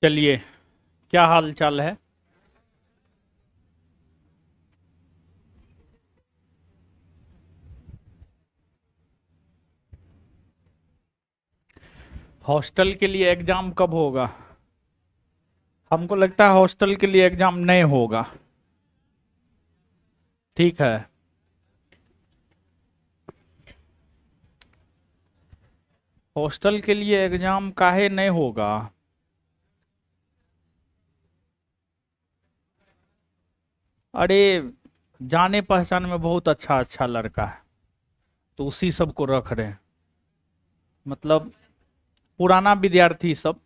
चलिए, क्या हाल चाल है। हॉस्टल के लिए एग्जाम कब होगा? हमको लगता है हॉस्टल के लिए एग्जाम नहीं होगा। ठीक है। हॉस्टल के लिए एग्जाम काहे नहीं होगा? अरे, जाने पहचान में बहुत अच्छा अच्छा लड़का है, तो उसी सब को रख रहे हैं। मतलब पुराना विद्यार्थी सब,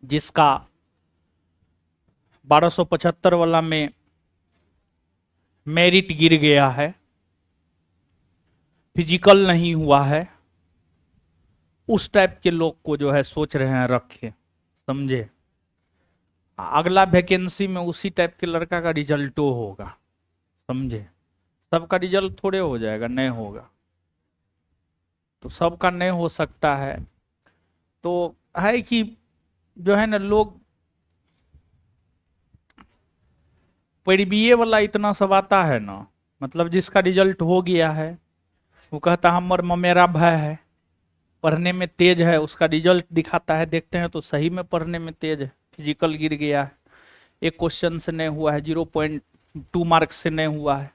जिसका 1275 वाला में मेरिट गिर गया है, फिजिकल नहीं हुआ है, उस टाइप के लोग को जो है सोच रहे हैं रखे। समझे? अगला वैकेंसी में उसी टाइप के लड़का का रिजल्टो होगा। समझे? सबका रिजल्ट थोड़े हो जाएगा, नहीं होगा। तो सबका नहीं हो सकता है। तो है कि जो है ना, लोग परिबीए वाला इतना सब आता है ना। मतलब जिसका रिजल्ट हो गया है, वो कहता हमर मेरा भय है, पढ़ने में तेज है, उसका रिजल्ट दिखाता है, देखते हैं तो सही में पढ़ने में तेज है, फिजिकल गिर गया है, एक क्वेश्चन से नहीं हुआ है, 0.2 मार्क्स से नहीं हुआ है।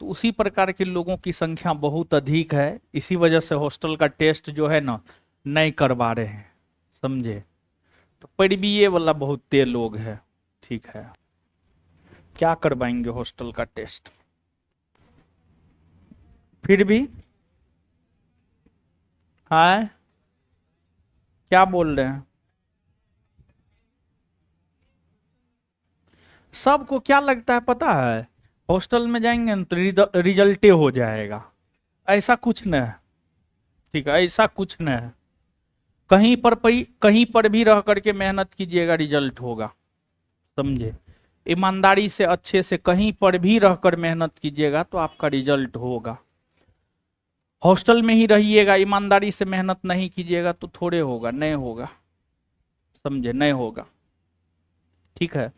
तो उसी प्रकार के लोगों की संख्या बहुत अधिक है। इसी वजह से हॉस्टल का टेस्ट जो है ना, नहीं करवा रहे हैं। समझे? तो पढ़बीए वाला बहुत तेज लोग है। ठीक है। क्या करवाएंगे हॉस्टल का टेस्ट? फिर भी। हाँ, क्या बोल रहे हैं? सबको क्या लगता है पता है? हॉस्टल में जाएंगे ना तो रिजल्टे हो जाएगा। ऐसा कुछ नहीं है। ठीक है, ऐसा कुछ नहीं है। कहीं पर भी रह करके मेहनत कीजिएगा, रिजल्ट होगा। समझे? ईमानदारी से अच्छे से कहीं पर भी रहकर मेहनत कीजिएगा तो आपका रिजल्ट होगा। हॉस्टल में ही रहिएगा, ईमानदारी से मेहनत नहीं कीजिएगा तो थोड़े होगा, नहीं होगा। समझे? नहीं होगा। ठीक है।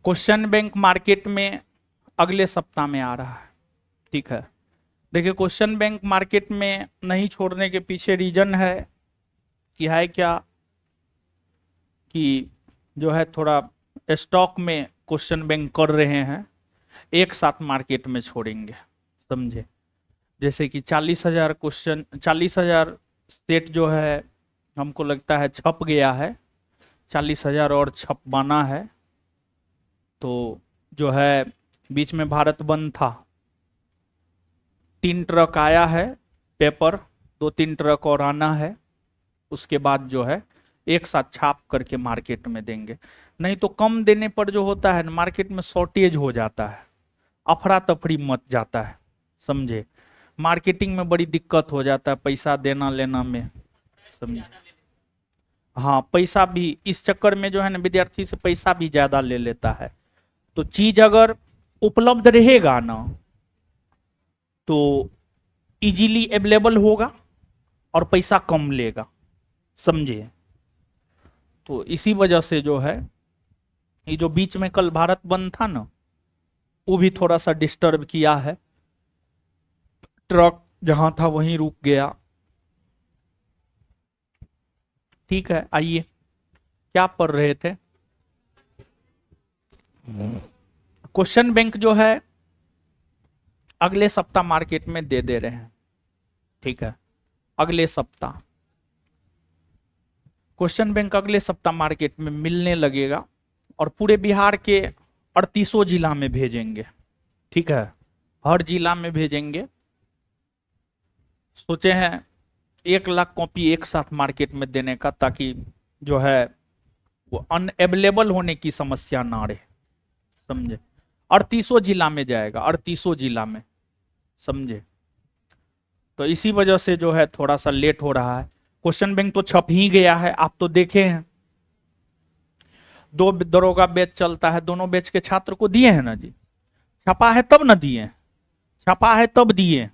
क्वेश्चन बैंक मार्केट में अगले सप्ताह में आ रहा है। ठीक है। देखिए, क्वेश्चन बैंक मार्केट में नहीं छोड़ने के पीछे रीजन है कि है क्या, कि जो है थोड़ा स्टॉक में क्वेश्चन बैंक कर रहे हैं, एक साथ मार्केट में छोड़ेंगे। समझे? जैसे कि 40,000 क्वेश्चन, 40,000 सेट जो है, हमको लगता है छप गया है। 40,000 और छपवाना है। तो जो है, बीच में भारत बंद था, 3 ट्रक आया है पेपर, 2-3 ट्रक और आना है। उसके बाद जो है एक साथ छाप करके मार्केट में देंगे। नहीं तो कम देने पर जो होता है ना, मार्केट में शॉर्टेज हो जाता है, अफरा तफरी मच जाता है। समझे? मार्केटिंग में बड़ी दिक्कत हो जाता है, पैसा देना लेना में। समझे? हाँ, पैसा भी इस चक्कर में जो है ना, विद्यार्थी से पैसा भी ज्यादा ले लेता है। तो चीज अगर उपलब्ध रहेगा ना, तो इजीली अवेलेबल होगा और पैसा कम लेगा। समझे? तो इसी वजह से जो है, ये जो बीच में कल भारत बंद था ना, वो भी थोड़ा सा डिस्टर्ब किया है। ट्रक जहां था वहीं रुक गया। ठीक है, आइए। क्या पढ़ रहे थे? क्वेश्चन बैंक जो है अगले सप्ताह मार्केट में दे दे रहे हैं। ठीक है। अगले सप्ताह क्वेश्चन बैंक अगले सप्ताह मार्केट में मिलने लगेगा, और पूरे बिहार के 38 जिला में भेजेंगे। ठीक है। हर जिला में भेजेंगे। सोचे हैं 1 लाख कॉपी एक साथ मार्केट में देने का, ताकि जो है वो अनअवेलेबल होने की समस्या ना रहे। समझे? 38 जिला में जाएगा, 38 जिला में। समझे? तो इसी वजह से जो है थोड़ा सा लेट हो रहा है। क्वेश्चन बैंक तो छप ही गया है, आप तो देखे हैं। दो दरोगा बैच चलता है, दोनों बैच के छात्र को दिए हैं ना जी। छपा है तब ना दिए, छपा है तब दिए,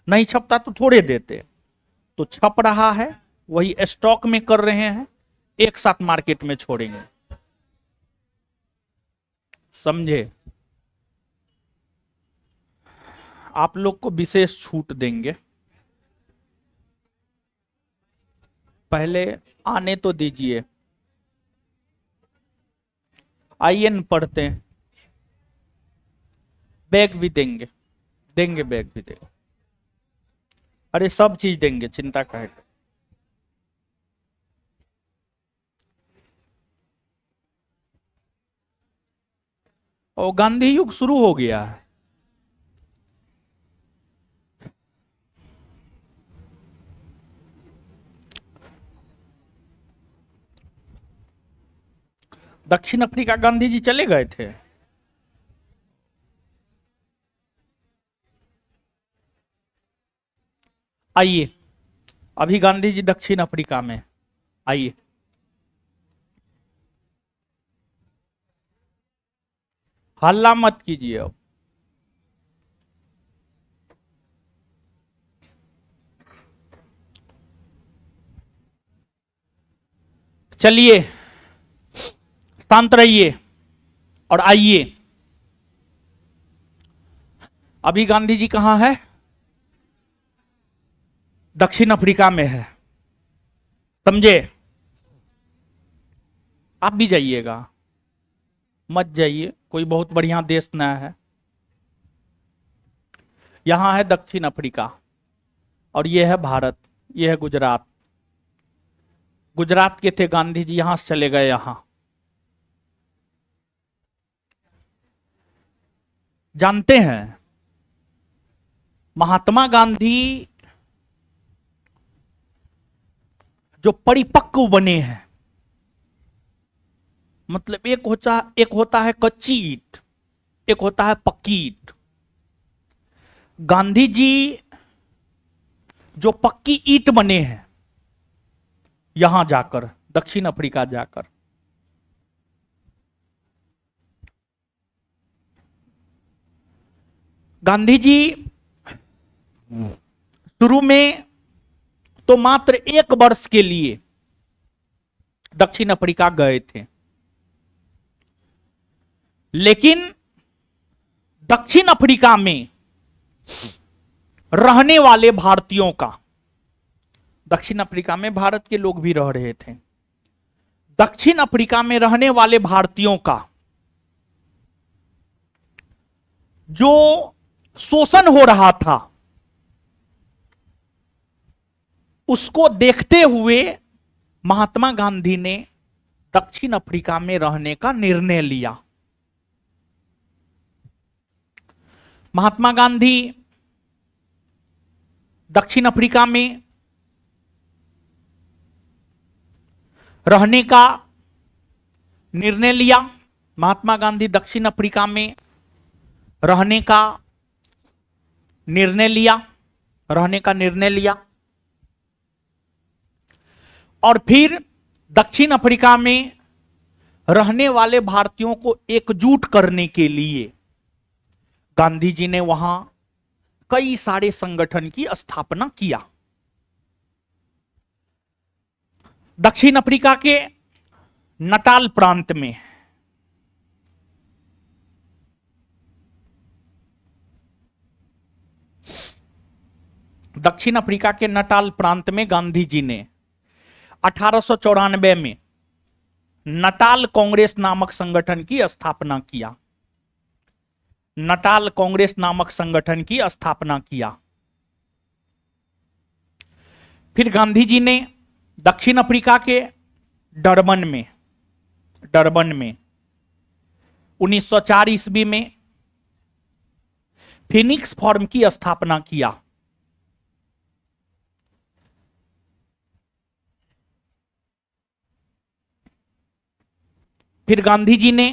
नहीं छपता तो थोड़े देते। तो छप रहा है, वही स्टॉक में कर रहे हैं, एक साथ मार्केट में छोड़ेंगे। समझे? आप लोग को विशेष छूट देंगे, पहले आने तो दीजिए, आइए न पढ़ते हैं। बैग भी देंगे, देंगे बैग भी देंगे, अरे सब चीज देंगे, चिंता काहे। और गांधी युग शुरू हो गया है। दक्षिण अफ्रीका गांधी जी चले गए थे। आइए, अभी गांधी जी दक्षिण अफ्रीका में, आइए। हल्ला मत कीजिए अब। चलिए शांत रहिए और आइए। अभी गांधी जी कहां है? दक्षिण अफ्रीका में है, समझे? आप भी जाइएगा, मत जाइए, कोई बहुत बढ़िया देश नया है। यहां है दक्षिण अफ्रीका और यह है भारत, यह है गुजरात। गुजरात के थे गांधी जी, यहां से चले गए यहां। जानते हैं महात्मा गांधी जो परिपक्व बने हैं, मतलब एक होता है कच्ची ईंट, एक होता है पक्की ईंट। गांधी जी जो पक्की ईंट बने हैं यहां जाकर, दक्षिण अफ्रीका जाकर। गांधी जी शुरू में तो मात्र 1 वर्ष के लिए दक्षिण अफ्रीका गए थे, लेकिन दक्षिण अफ्रीका में रहने वाले भारतीयों का, दक्षिण अफ्रीका में भारत के लोग भी रह रहे थे, दक्षिण अफ्रीका में रहने वाले भारतीयों का जो शोषण हो रहा था, उसको देखते हुए महात्मा गांधी ने दक्षिण अफ्रीका में रहने का निर्णय लिया। महात्मा गांधी दक्षिण अफ्रीका में रहने का निर्णय लिया। महात्मा गांधी दक्षिण अफ्रीका में रहने का निर्णय लिया, रहने का निर्णय लिया। और फिर दक्षिण अफ्रीका में रहने वाले भारतीयों को एकजुट करने के लिए गांधी जी ने वहां कई सारे संगठन की स्थापना किया। दक्षिण अफ्रीका के नटाल प्रांत में दक्षिण अफ्रीका के नटाल प्रांत में गांधी जी ने 1894 में नटाल कांग्रेस नामक संगठन की स्थापना किया। नटाल कांग्रेस नामक संगठन की स्थापना किया। फिर गांधी जी ने दक्षिण अफ्रीका के डरबन में 1904 ईस्वी में फिनिक्स फॉर्म की स्थापना किया। फिर गांधी जी ने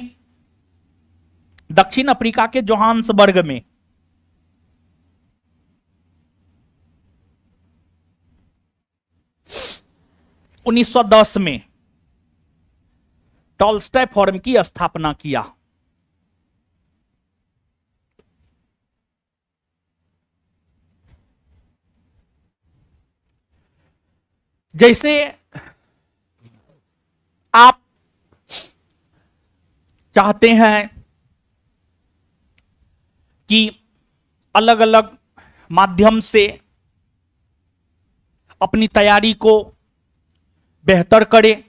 दक्षिण अफ्रीका के जोहान्सबर्ग में 1910 में टॉल्स्टॉय फोरम की स्थापना किया। जैसे आप चाहते हैं कि अलग अलग माध्यम से अपनी तैयारी को बेहतर करें,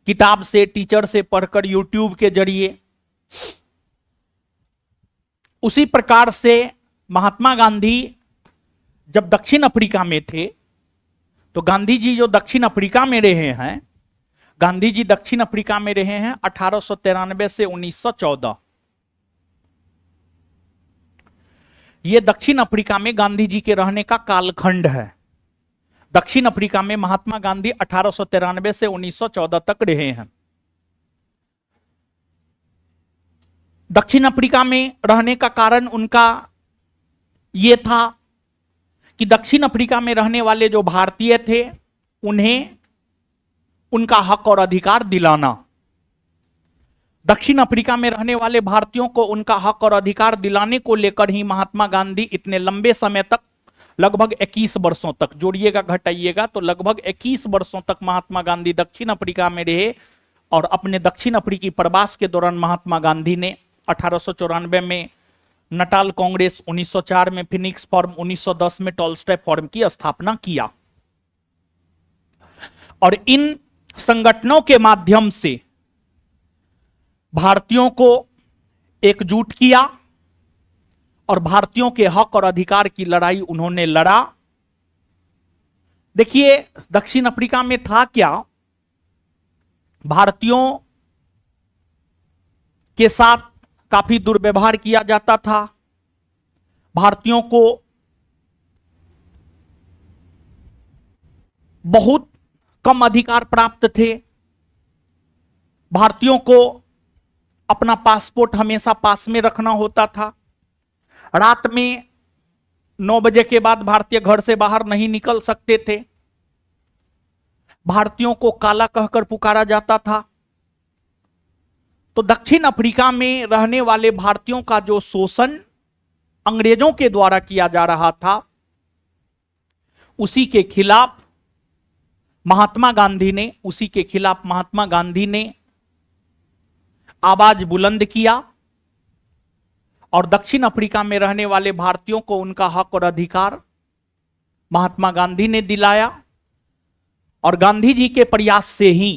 किताब से, टीचर से पढ़कर, यूट्यूब के जरिए, उसी प्रकार से महात्मा गांधी जब दक्षिण अफ्रीका में थे, तो गांधी जी जो दक्षिण अफ्रीका में रहे हैं, गांधी जी दक्षिण अफ्रीका में रहे हैं 1893 से 1914। यह दक्षिण अफ्रीका में गांधी जी के रहने का कालखंड है। दक्षिण अफ्रीका में महात्मा गांधी 1893 से 1914 तक रहे हैं। दक्षिण अफ्रीका में रहने का कारण उनका यह था कि दक्षिण अफ्रीका में रहने वाले जो भारतीय थे, उन्हें उनका हक और अधिकार दिलाना। दक्षिण अफ्रीका में रहने वाले भारतीयों को उनका हक और अधिकार दिलाने को लेकर ही महात्मा गांधी इतने लंबे समय तक, लगभग 21 वर्षों तक, जोड़िएगा घटाइएगा तो लगभग 21 वर्षों तक महात्मा गांधी दक्षिण अफ्रीका में रहे। और अपने दक्षिण अफ्रीकी प्रवास के दौरान महात्मा गांधी ने 1894 में नटाल कांग्रेस, 1904 में फिनिक्स फोरम, 1910 में टॉल्स्टॉय फोरम की स्थापना किया। और इन संगठनों के माध्यम से भारतीयों को एकजुट किया और भारतीयों के हक और अधिकार की लड़ाई उन्होंने लड़ा। देखिए, दक्षिण अफ्रीका में था क्या, भारतीयों के साथ काफी दुर्व्यवहार किया जाता था। भारतीयों को बहुत कम अधिकार प्राप्त थे। भारतीयों को अपना पासपोर्ट हमेशा पास में रखना होता था। रात में 9 बजे के बाद भारतीय घर से बाहर नहीं निकल सकते थे। भारतीयों को काला कहकर पुकारा जाता था। तो दक्षिण अफ्रीका में रहने वाले भारतीयों का जो शोषण अंग्रेजों के द्वारा किया जा रहा था, उसी के खिलाफ महात्मा गांधी ने आवाज बुलंद किया और दक्षिण अफ्रीका में रहने वाले भारतीयों को उनका हक और अधिकार महात्मा गांधी ने दिलाया। और गांधी जी के प्रयास से ही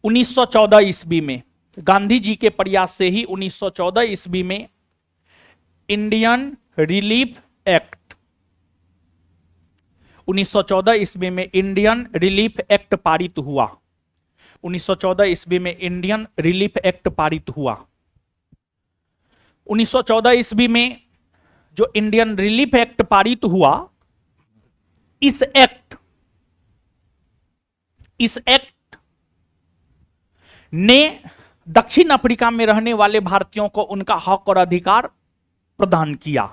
1914 ईस्वी में, गांधी जी के प्रयास से ही 1914 ईस्वी में इंडियन रिलीफ एक्ट, 1914 ईस्वी में इंडियन रिलीफ एक्ट पारित हुआ। 1914 ईस्वी में इंडियन रिलीफ एक्ट पारित हुआ। 1914 ईस्वी में जो इंडियन रिलीफ एक्ट पारित हुआ, इस एक्ट ने दक्षिण अफ्रीका में रहने वाले भारतीयों को उनका हक और अधिकार प्रदान किया।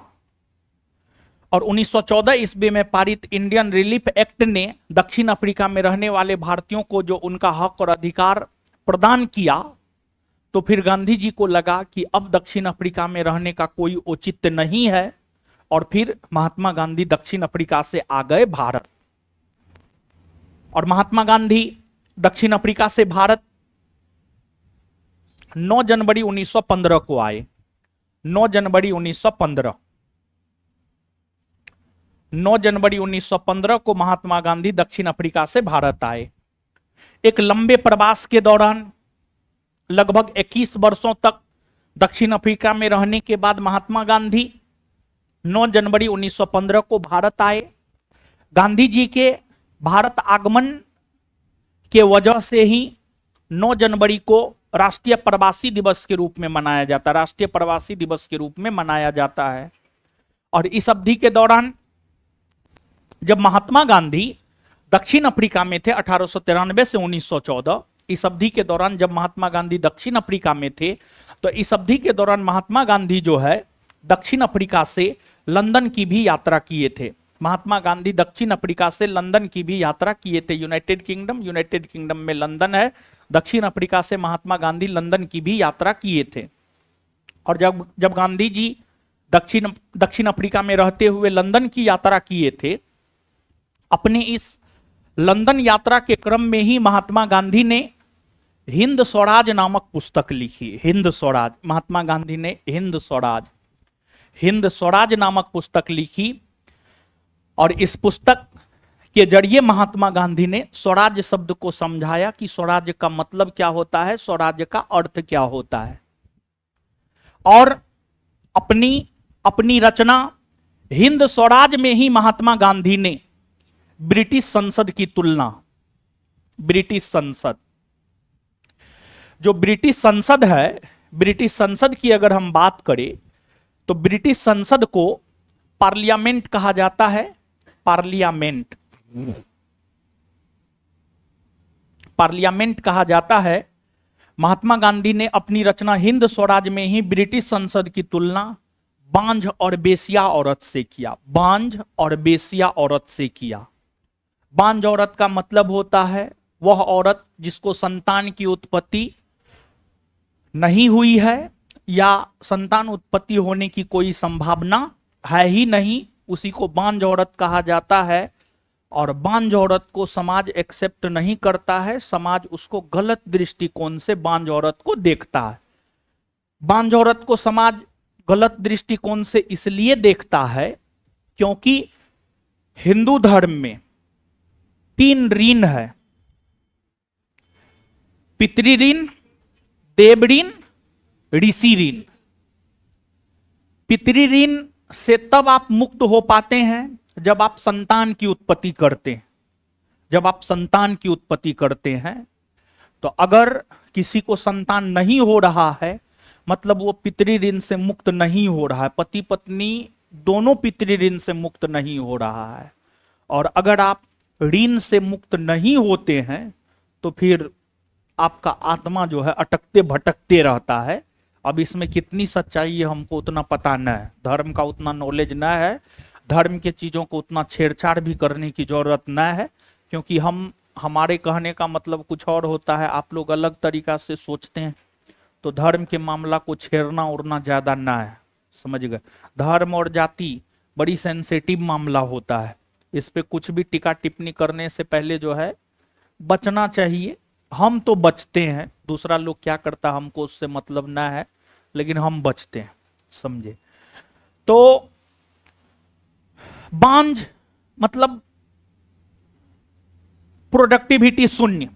और 1914 ईस्वी में पारित इंडियन रिलीफ एक्ट ने दक्षिण अफ्रीका में रहने वाले भारतीयों को जो उनका हक और अधिकार प्रदान किया, तो फिर गांधी जी को लगा कि अब दक्षिण अफ्रीका में रहने का कोई औचित्य नहीं है। और फिर महात्मा गांधी दक्षिण अफ्रीका से आ गए भारत। और महात्मा गांधी दक्षिण अफ्रीका से भारत 9 जनवरी 1915 को आए। 9 जनवरी 1915 9 जनवरी 1915 को महात्मा गांधी दक्षिण अफ्रीका से भारत आए। एक लंबे प्रवास के दौरान लगभग 21 वर्षों तक दक्षिण अफ्रीका में रहने के बाद महात्मा गांधी 9 जनवरी 1915 को भारत आए। गांधी जी के भारत आगमन के वजह से ही 9 जनवरी को राष्ट्रीय प्रवासी दिवस के रूप में मनाया जाता है, राष्ट्रीय प्रवासी दिवस के रूप में मनाया जाता है। और इस अवधि के दौरान जब महात्मा गांधी दक्षिण अफ्रीका में थे 1893 से 1914, इस अवधि के दौरान जब महात्मा गांधी दक्षिण अफ्रीका में थे, तो इस अवधि के दौरान महात्मा गांधी जो है दक्षिण अफ्रीका से लंदन की भी यात्रा किए थे। महात्मा गांधी दक्षिण अफ्रीका से लंदन की भी यात्रा किए थे। यूनाइटेड किंगडम में लंदन है, दक्षिण अफ्रीका से महात्मा गांधी लंदन की भी यात्रा किए थे। और जब जब गांधी जी दक्षिण अफ्रीका में रहते हुए लंदन की यात्रा किए थे, अपनी इस लंदन यात्रा के क्रम में ही महात्मा गांधी ने हिंद स्वराज नामक पुस्तक लिखी। हिंद स्वराज, महात्मा गांधी ने हिंद स्वराज नामक पुस्तक लिखी। और इस पुस्तक के जरिए महात्मा गांधी ने स्वराज शब्द को समझाया कि स्वराज का मतलब क्या होता है, स्वराज का अर्थ क्या होता है। और अपनी रचना हिंद स्वराज में ही महात्मा गांधी ने ब्रिटिश संसद की तुलना, ब्रिटिश संसद, जो ब्रिटिश संसद है, ब्रिटिश संसद की अगर हम बात करें तो ब्रिटिश संसद को पार्लियामेंट कहा जाता है। पार्लियामेंट कहा जाता है। महात्मा गांधी ने अपनी रचना हिंद स्वराज में ही ब्रिटिश संसद की तुलना बांझ और बेसिया औरत से किया। बांझ और बेसिया औरत से किया। बांझ औरत का मतलब होता है वह औरत जिसको संतान की उत्पत्ति नहीं हुई है या संतान उत्पत्ति होने की कोई संभावना है ही नहीं, उसी को बांझ औरत कहा जाता है। और बांझ औरत को समाज एक्सेप्ट नहीं करता है, समाज उसको गलत दृष्टिकोण से बांझ औरत को देखता है। बांझ औरत को समाज गलत दृष्टिकोण से इसलिए देखता है क्योंकि हिंदू धर्म में 3 ऋण है, पितृ ऋण, देव ऋण, ऋषि ऋण। पितृ ऋण से तब आप मुक्त हो पाते हैं जब आप संतान की उत्पत्ति करते हैं। जब आप संतान की उत्पत्ति करते हैं तो अगर किसी को संतान नहीं हो रहा है मतलब वो पितृ ऋण से मुक्त नहीं हो रहा है, पति पत्नी दोनों पितृ ऋण से मुक्त नहीं हो रहा है। और अगर आप ऋण से मुक्त नहीं होते हैं तो फिर आपका आत्मा जो है अटकते भटकते रहता है। अब इसमें कितनी सच्चाई है हमको उतना पता न है, धर्म का उतना नॉलेज न है, धर्म के चीजों को उतना छेड़छाड़ भी करने की जरूरत न है, क्योंकि हमारे कहने का मतलब कुछ और होता है, आप लोग अलग तरीका से सोचते हैं। तो धर्म के मामला को छेड़ना उड़ना ज्यादा ना है, समझ गए। धर्म और जाति बड़ी सेंसिटिव मामला होता है, इस पे कुछ भी टिक्का टिप्पणी करने से पहले जो है बचना चाहिए। हम तो बचते हैं, दूसरा लोग क्या करता हमको उससे मतलब ना है, लेकिन हम बचते हैं, समझे। तो बांझ मतलब प्रोडक्टिविटी शून्य,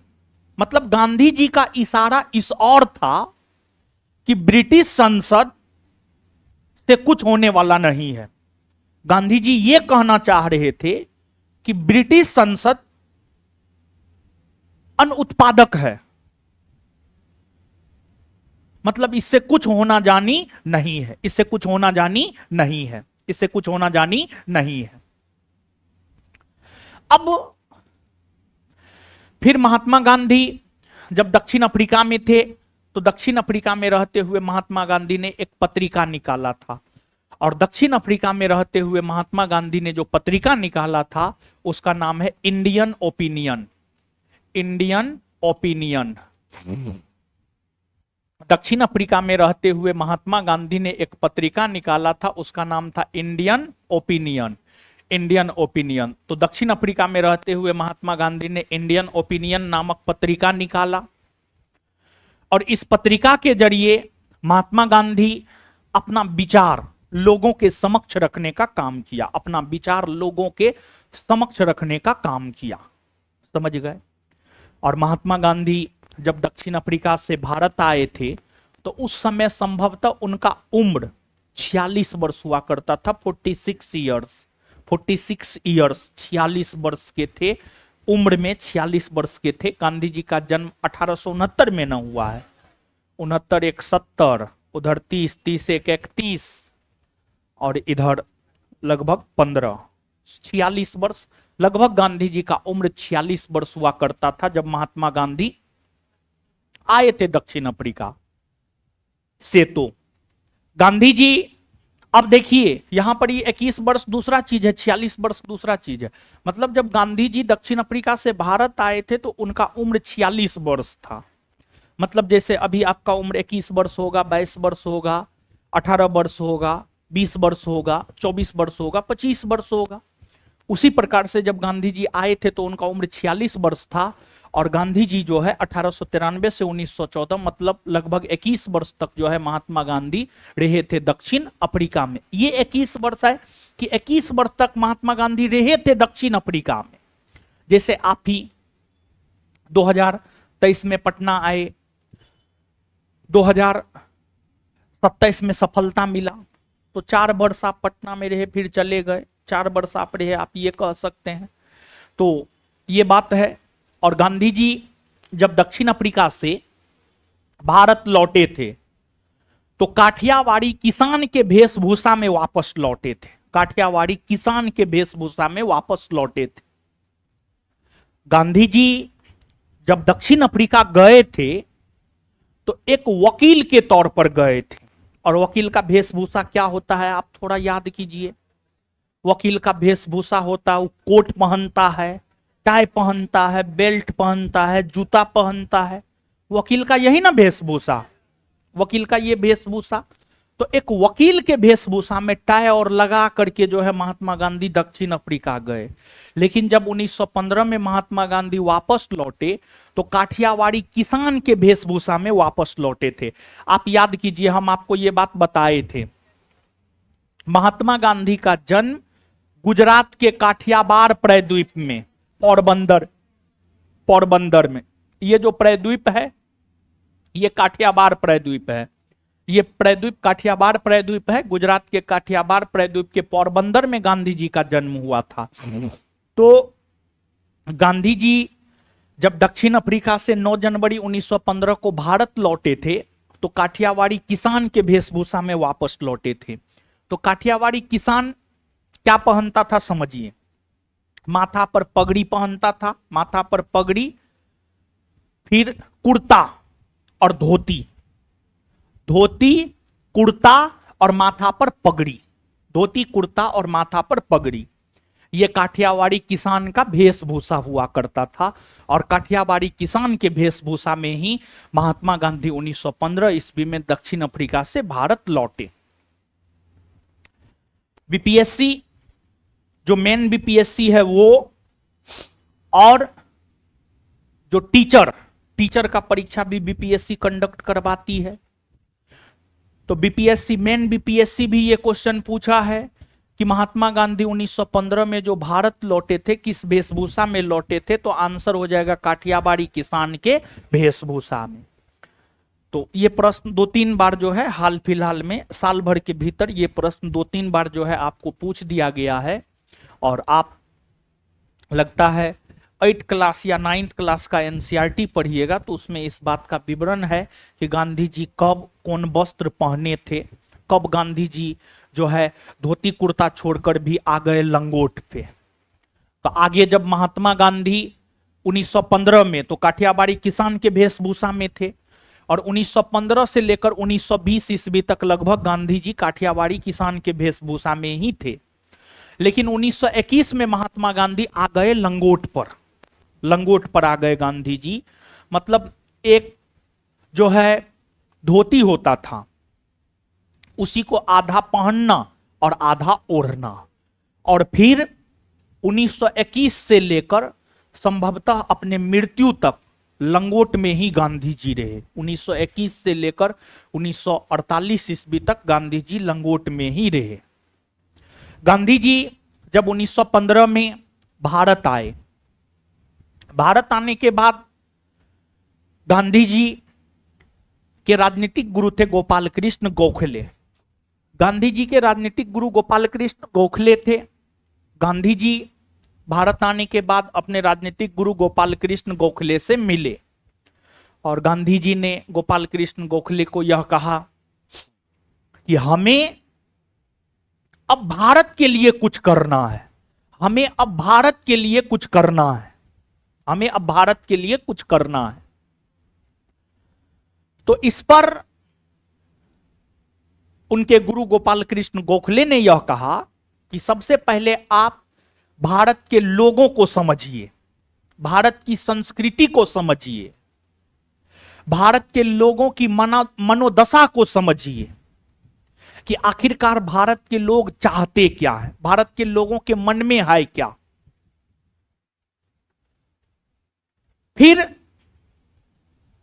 मतलब गांधी जी का इशारा इस और था कि ब्रिटिश संसद से कुछ होने वाला नहीं है। गांधी जी यह कहना चाह रहे थे कि ब्रिटिश संसद अनुत्पादक है, मतलब इससे कुछ होना जानी नहीं है, इससे कुछ होना जानी नहीं है, इससे कुछ होना जानी नहीं है। अब फिर महात्मा गांधी जब दक्षिण अफ्रीका में थे तो दक्षिण अफ्रीका में रहते हुए महात्मा गांधी ने एक पत्रिका निकाला था, और दक्षिण अफ्रीका में रहते हुए महात्मा गांधी ने जो पत्रिका निकाला था उसका नाम है इंडियन ओपिनियन। Indian opinion. दक्षिण अफ्रीका में रहते हुए महात्मा गांधी ने एक पत्रिका निकाला था, उसका नाम था इंडियन ओपिनियन। Indian opinion. तो दक्षिण अफ्रीका में रहते हुए महात्मा गांधी ने इंडियन ओपिनियन नामक पत्रिका निकाला, और इस पत्रिका के जरिए महात्मा गांधी अपना विचार लोगों के समक्ष रखने का काम किया, अपना विचार लोगों के समक्ष रखने का काम किया, समझ गए। और महात्मा गांधी जब दक्षिण अफ्रीका से भारत आए थे तो उस समय संभवतः उनका उम्र 46 वर्ष हुआ करता था, 46 ईयर्स, 46 वर्ष के थे, उम्र में 46 वर्ष के थे। गांधी जी का जन्म 1869 में न हुआ है, 69 एक 70, उधर 30, 30 एक 31 और इधर लगभग 15, 46 वर्ष लगभग गांधी जी का उम्र 46 वर्ष हुआ करता था जब महात्मा गांधी आए थे दक्षिण अफ्रीका से। तो गांधी जी अब देखिए यहां पर ये 21 वर्ष दूसरा चीज है, 46 वर्ष दूसरा चीज है। मतलब जब गांधी जी दक्षिण अफ्रीका से भारत आए थे तो उनका उम्र 46 वर्ष था। मतलब जैसे अभी आपका उम्र 21 वर्ष होगा, 22 वर्ष होगा, 18 वर्ष होगा, 20 वर्ष होगा, 24 वर्ष होगा, 25 वर्ष होगा। उसी प्रकार से जब गांधी जी आए थे तो उनका उम्र 46 वर्ष था। और गांधी जी जो है 1893 से 1914 मतलब लगभग 21 वर्ष तक जो है महात्मा गांधी रहे थे दक्षिण अफ्रीका में। ये 21 वर्ष है कि 21 वर्ष तक महात्मा गांधी रहे थे दक्षिण अफ्रीका में। जैसे आप ही 2023 में पटना आए, 2027 में सफलता मिला, तो 4 वर्ष आप पटना में रहे फिर चले गए, 4 वर्ष आप रहे, आप ये कह सकते हैं। तो ये बात है। और गांधी जी जब दक्षिण अफ्रीका से भारत लौटे थे तो काठियावाड़ी किसान के वेशभूषा में वापस लौटे थे। काठियावाड़ी किसान के वेशभूषा में वापस लौटे थे। गांधी जी जब दक्षिण अफ्रीका गए थे तो एक वकील के तौर पर गए थे। और वकील का वेशभूषा क्या होता है आप थोड़ा याद कीजिए। वकील का वेशभूषा होता है, वो कोट पहनता है, टाई पहनता है, बेल्ट पहनता है, जूता पहनता है। वकील का यही ना वेशभूषा, वकील का ये वेशभूषा। तो एक वकील के वेशभूषा में टाई और लगा करके जो है महात्मा गांधी दक्षिण अफ्रीका गए। लेकिन जब 1915 में महात्मा गांधी वापस लौटे तो काठियावाड़ी किसान के वेशभूषा में वापस लौटे थे। आप याद कीजिए, हम आपको ये बात बताए थे, महात्मा गांधी का जन्म गुजरात के काठियावाड़ प्रायद्वीप में, पोरबंदर में। ये जो प्रायद्वीप है ये काठियावाड़ प्रायद्वीप है। ये प्रायद्वीप काठियावाड़ प्रायद्वीप है। गुजरात के काठियावाड़ प्रायद्वीप के पोरबंदर में गांधी जी का जन्म हुआ था। तो गांधी जी जब दक्षिण अफ्रीका से 9 जनवरी 1915 को भारत लौटे थे तो काठियावाड़ी किसान के वेशभूषा में वापस लौटे थे। तो काठियावाड़ी किसान क्या पहनता था समझिए। माथा पर पगड़ी पहनता था, माथा पर पगड़ी, फिर कुर्ता और धोती, धोती कुर्ता और माथा पर पगड़ी, धोती कुर्ता और माथा पर पगड़ी। यह काठियावाड़ी किसान का वेशभूषा हुआ करता था। और काठियावाड़ी किसान के वेशभूषा में ही महात्मा गांधी 1915 ईस्वी में दक्षिण अफ्रीका से भारत लौटे। बीपीएससी जो मेन बीपीएससी है वो, और जो टीचर का परीक्षा भी बीपीएससी कंडक्ट करवाती है। तो बीपीएससी मेन बीपीएससी भी ये क्वेश्चन पूछा है कि महात्मा गांधी 1915 में जो भारत लौटे थे किस वेशभूषा में लौटे थे, तो आंसर हो जाएगा काठियावाड़ी किसान के वेशभूषा में। तो ये प्रश्न 2-3 बार जो है हाल फिलहाल में, साल भर के भीतर ये प्रश्न 2-3 बार जो है आपको पूछ दिया गया है। और आप लगता है 8th क्लास या 9th क्लास का एनसीईआरटी पढ़िएगा तो उसमें इस बात का विवरण है कि गांधी जी कब कौन वस्त्र पहने थे, कब गांधी जी जो है धोती कुर्ता छोड़कर भी आ गए लंगोट पे। तो आगे जब महात्मा गांधी 1915 में तो काठियावाड़ी किसान के वेशभूषा में थे, और 1915 से लेकर 1920 ईस्वी तक लगभग गांधी जी काठियावाड़ी किसान के वेशभूषा में ही थे। लेकिन 1921 में महात्मा गांधी आ गए लंगोट पर आ गए गांधी जी। मतलब एक जो है धोती होता था उसी को आधा पहनना और आधा ओढ़ना। और फिर 1921 से लेकर संभवतः अपने मृत्यु तक लंगोट में ही गांधी जी रहे। 1921 से लेकर 1948 ईस्वी तक गांधी जी लंगोट में ही रहे। गांधी जी जब 1915 में भारत आए, भारत आने के बाद गांधी जी के राजनीतिक गुरु थे गोपाल कृष्ण गोखले। गांधी जी के राजनीतिक गुरु गोपाल कृष्ण गोखले थे। गांधी जी भारत आने के बाद अपने राजनीतिक गुरु गोपाल कृष्ण गोखले से मिले और गांधी जी ने गोपाल कृष्ण गोखले को यह कहा कि हमें अब भारत के लिए कुछ करना है, हमें अब भारत के लिए कुछ करना है, हमें अब भारत के लिए कुछ करना है। तो इस पर उनके गुरु गोपाल कृष्ण गोखले ने यह कहा कि सबसे पहले आप भारत के लोगों को समझिए, भारत की संस्कृति को समझिए, भारत के लोगों की मनोदशा को समझिए कि आखिरकार भारत के लोग चाहते क्या है, भारत के लोगों के मन में है क्या। फिर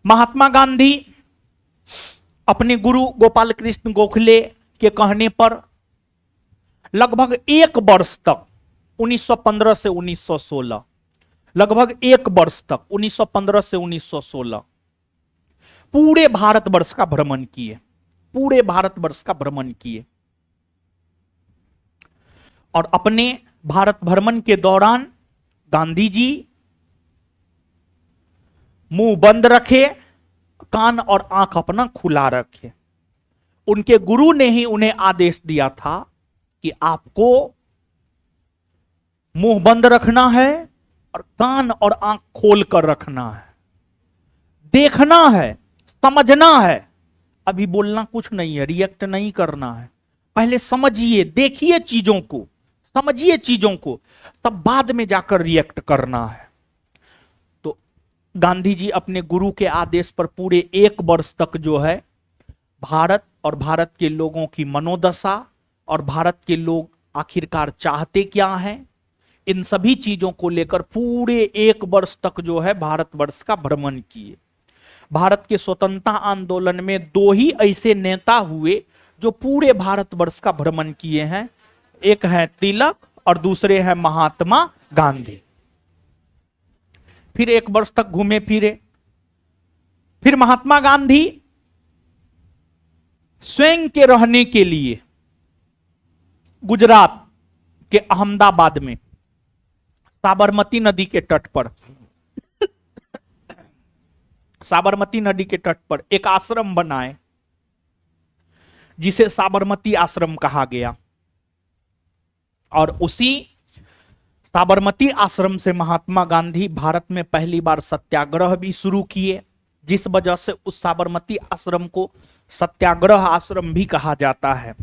महात्मा गांधी अपने गुरु गोपाल कृष्ण गोखले के कहने पर लगभग एक वर्ष तक 1915 से 1916, लगभग एक वर्ष तक 1915 से 1916 पूरे भारतवर्ष का भ्रमण किए, पूरे भारतवर्ष का भ्रमण किए। और अपने भारत भ्रमण के दौरान गांधी जी मुंह बंद रखे, कान और आंख अपना खुला रखे। उनके गुरु ने ही उन्हें आदेश दिया था कि आपको मुंह बंद रखना है और कान और आंख खोल कर रखना है, देखना है, समझना है। अभी बोलना कुछ नहीं है, रिएक्ट नहीं करना है। पहले समझिए, देखिए चीजों को, समझिए चीजों को, तब बाद में जाकर रिएक्ट करना है। तो गांधी जी अपने गुरु के आदेश पर पूरे एक वर्ष तक जो है भारत और भारत के लोगों की मनोदशा और भारत के लोग आखिरकार चाहते क्या हैं, इन सभी चीजों को लेकर पूरे एक वर्ष तक जो है भारतवर्ष का भ्रमण किए। भारत के स्वतंत्रता आंदोलन में दो ही ऐसे नेता हुए जो पूरे भारतवर्ष का भ्रमण किए हैं, एक है तिलक और दूसरे हैं महात्मा गांधी। फिर एक वर्ष तक घूमे फिरे। फिर महात्मा गांधी स्वयं के रहने के लिए गुजरात के अहमदाबाद में साबरमती नदी के तट पर, साबरमती नदी के तट पर एक आश्रम बनाए जिसे साबरमती आश्रम कहा गया। और उसी साबरमती आश्रम से महात्मा गांधी भारत में पहली बार सत्याग्रह भी शुरू किए, जिस वजह से उस साबरमती आश्रम को सत्याग्रह आश्रम भी कहा जाता है।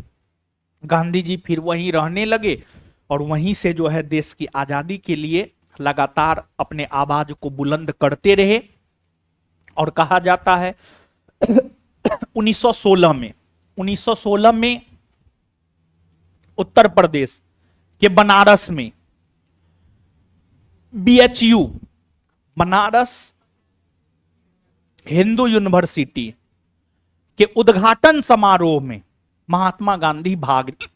गांधी जी फिर वहीं रहने लगे और वहीं से जो है देश की आजादी के लिए लगातार अपने आवाज को बुलंद करते रहे। और कहा जाता है 1916 में उत्तर प्रदेश के बनारस में BHU, बनारस हिंदू यूनिवर्सिटी के उद्घाटन समारोह में महात्मा गांधी भाग ली।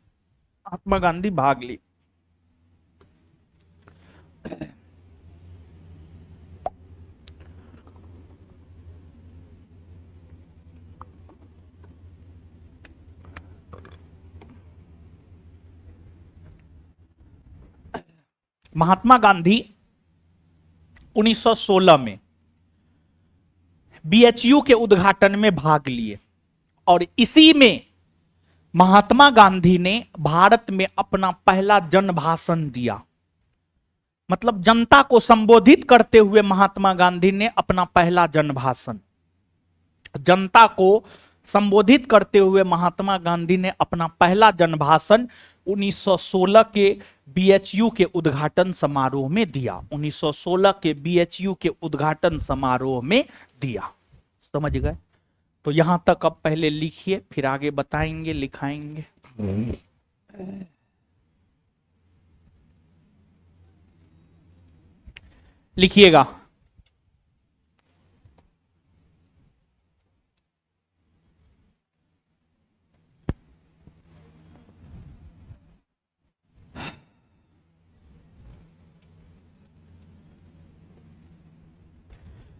महात्मा गांधी 1916 में BHU के उद्घाटन में भाग लिए और इसी में महात्मा गांधी ने भारत में अपना पहला जन भाषण दिया। मतलब जनता को संबोधित करते हुए महात्मा गांधी ने अपना पहला जन भाषण, जनता को संबोधित करते हुए महात्मा गांधी ने अपना पहला जन भाषण 1916 के BHU के उद्घाटन समारोह में दिया। 1916 के BHU के उद्घाटन समारोह में दिया। समझ गए? तो यहां तक अब पहले लिखिए, फिर आगे बताएंगे, लिखाएंगे। लिखिएगा।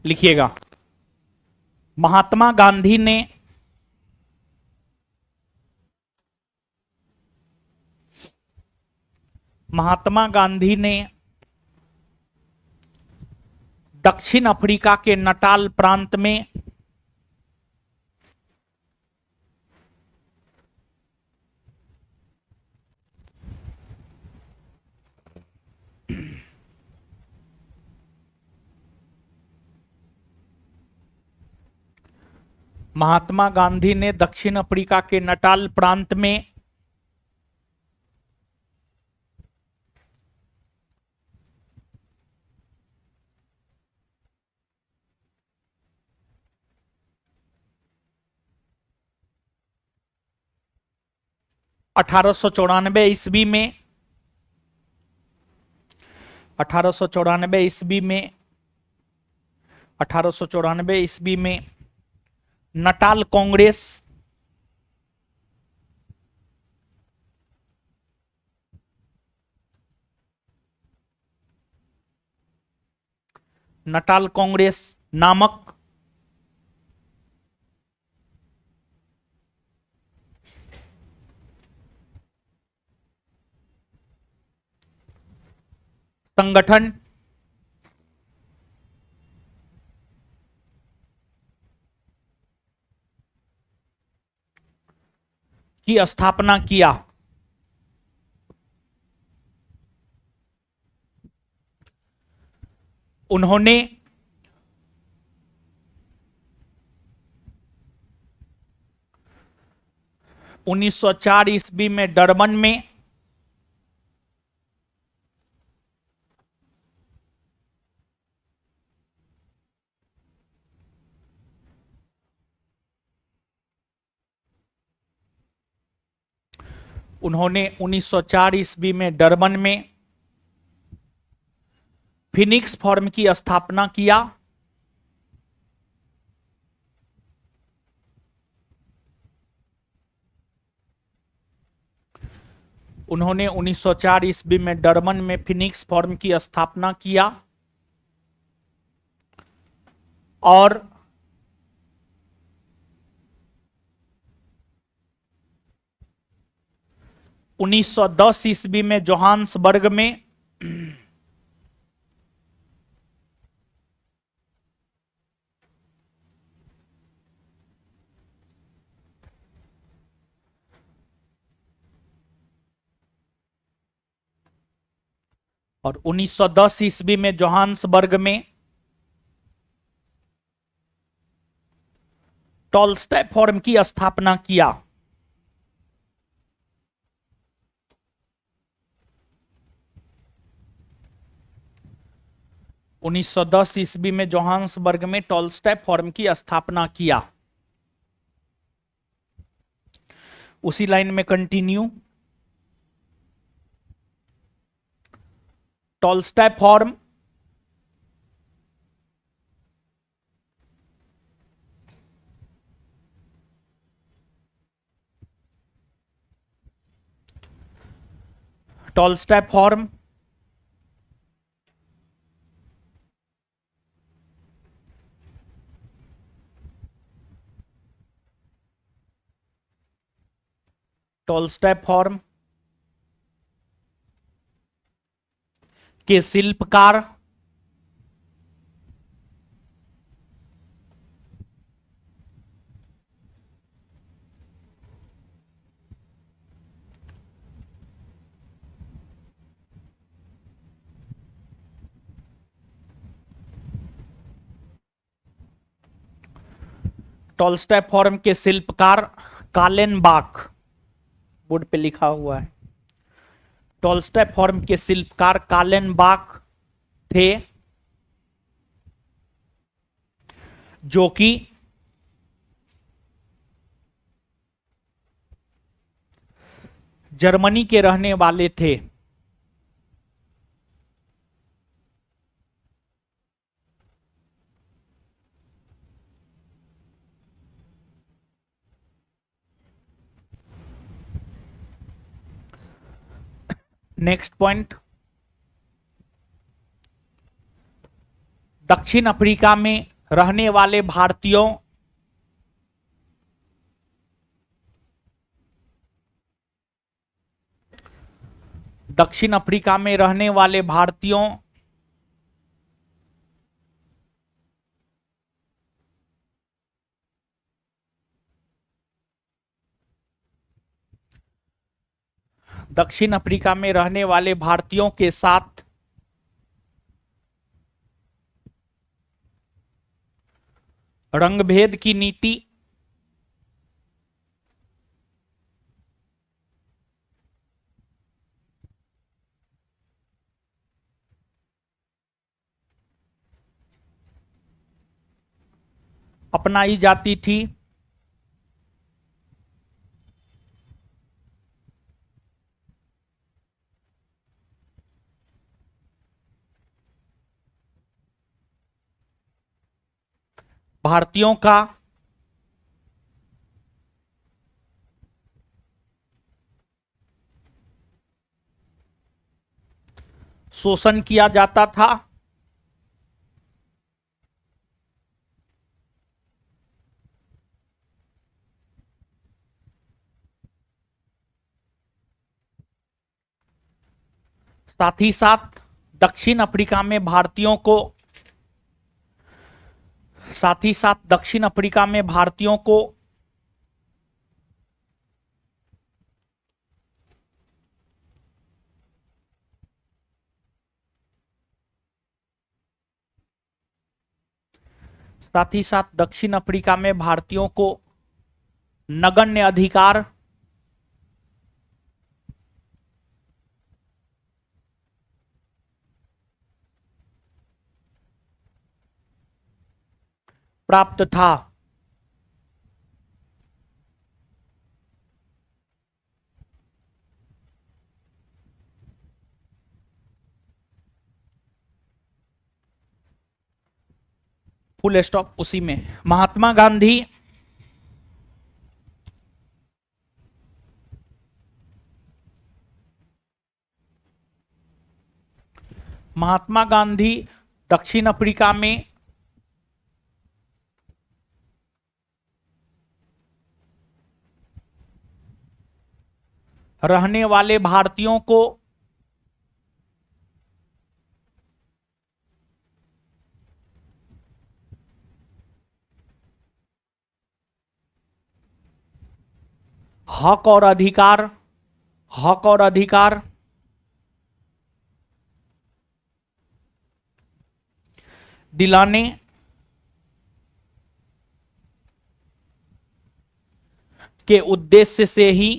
लिखिएगा। महात्मा गांधी ने दक्षिण अफ्रीका के नटाल प्रांत में महात्मा गांधी ने दक्षिण अफ्रीका के नटाल प्रांत में 1894 ईस्वी में 1894 ईस्वी में 1894 ईस्वी में नटाल कांग्रेस नटाल कांग्रेस नामक संगठन की स्थापना किया। उन्होंने 1904 ईस्वी में डरबन में उन्होंने 1904 ईस्वी में डरबन में फिनिक्स फॉर्म की स्थापना किया। उन्होंने 1904 ईस्वी में डरबन में फिनिक्स फॉर्म की स्थापना किया और 1910 ईस्वी में जोहान्सबर्ग में और 1910 ईस्वी में जोहान्सबर्ग में टॉलस्टॉय फॉर्म की स्थापना किया। 1910 ईस्वी में जोहान्सबर्ग में टॉलस्टॉय फॉर्म की स्थापना किया। उसी लाइन में continue, Tolstoy form Tolstoy form Tolstoy form के शिल्पकार टॉलस्टॉय फॉर्म के शिल्पकार कालेनबाख, बोर्ड पे लिखा हुआ है। टॉलस्टॉय फॉर्म के शिल्पकार कालेनबाख थे, जो कि जर्मनी के रहने वाले थे। नेक्स्ट पॉइंट, दक्षिण अफ्रीका में रहने वाले भारतीयों दक्षिण अफ्रीका में रहने वाले भारतीयों दक्षिण अफ्रीका में रहने वाले भारतीयों के साथ रंगभेद की नीति अपनाई जाती थी। भारतीयों का शोषण किया जाता था। साथ ही साथ दक्षिण अफ्रीका में भारतीयों को साथ ही साथ दक्षिण अफ्रीका में भारतीयों को साथ ही साथ दक्षिण अफ्रीका में भारतीयों को नगण्य अधिकार प्राप्त था। फुल स्टॉप उसी में। महात्मा गांधी दक्षिण अफ्रीका में रहने वाले भारतीयों को हक और अधिकार हक और अधिकार दिलाने के उद्देश्य से ही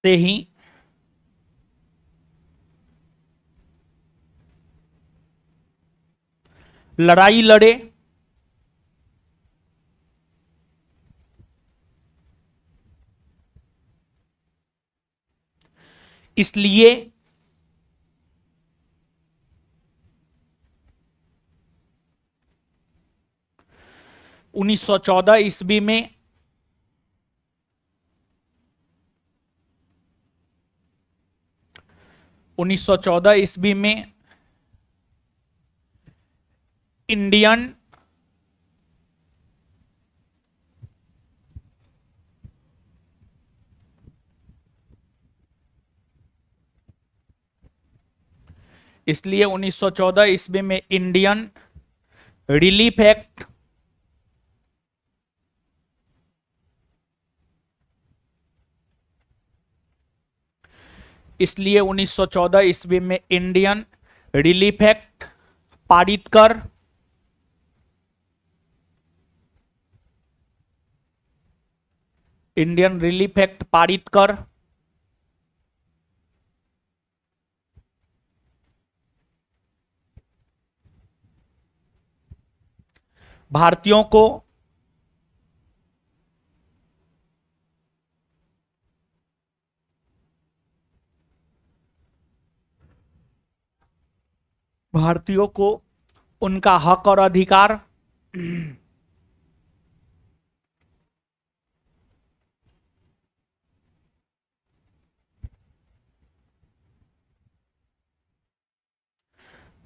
से ही लड़ाई लड़े। इसलिए 1914 ईस्वी में 1914 ईस्वी में इंडियन इसलिए 1914 ईस्वी में इंडियन रिलीफ एक्ट इसलिए 1914 ईस्वी में इंडियन रिलीफ एक्ट पारित कर इंडियन रिलीफ एक्ट पारित कर भारतीयों को भारतीयों को उनका हक और अधिकार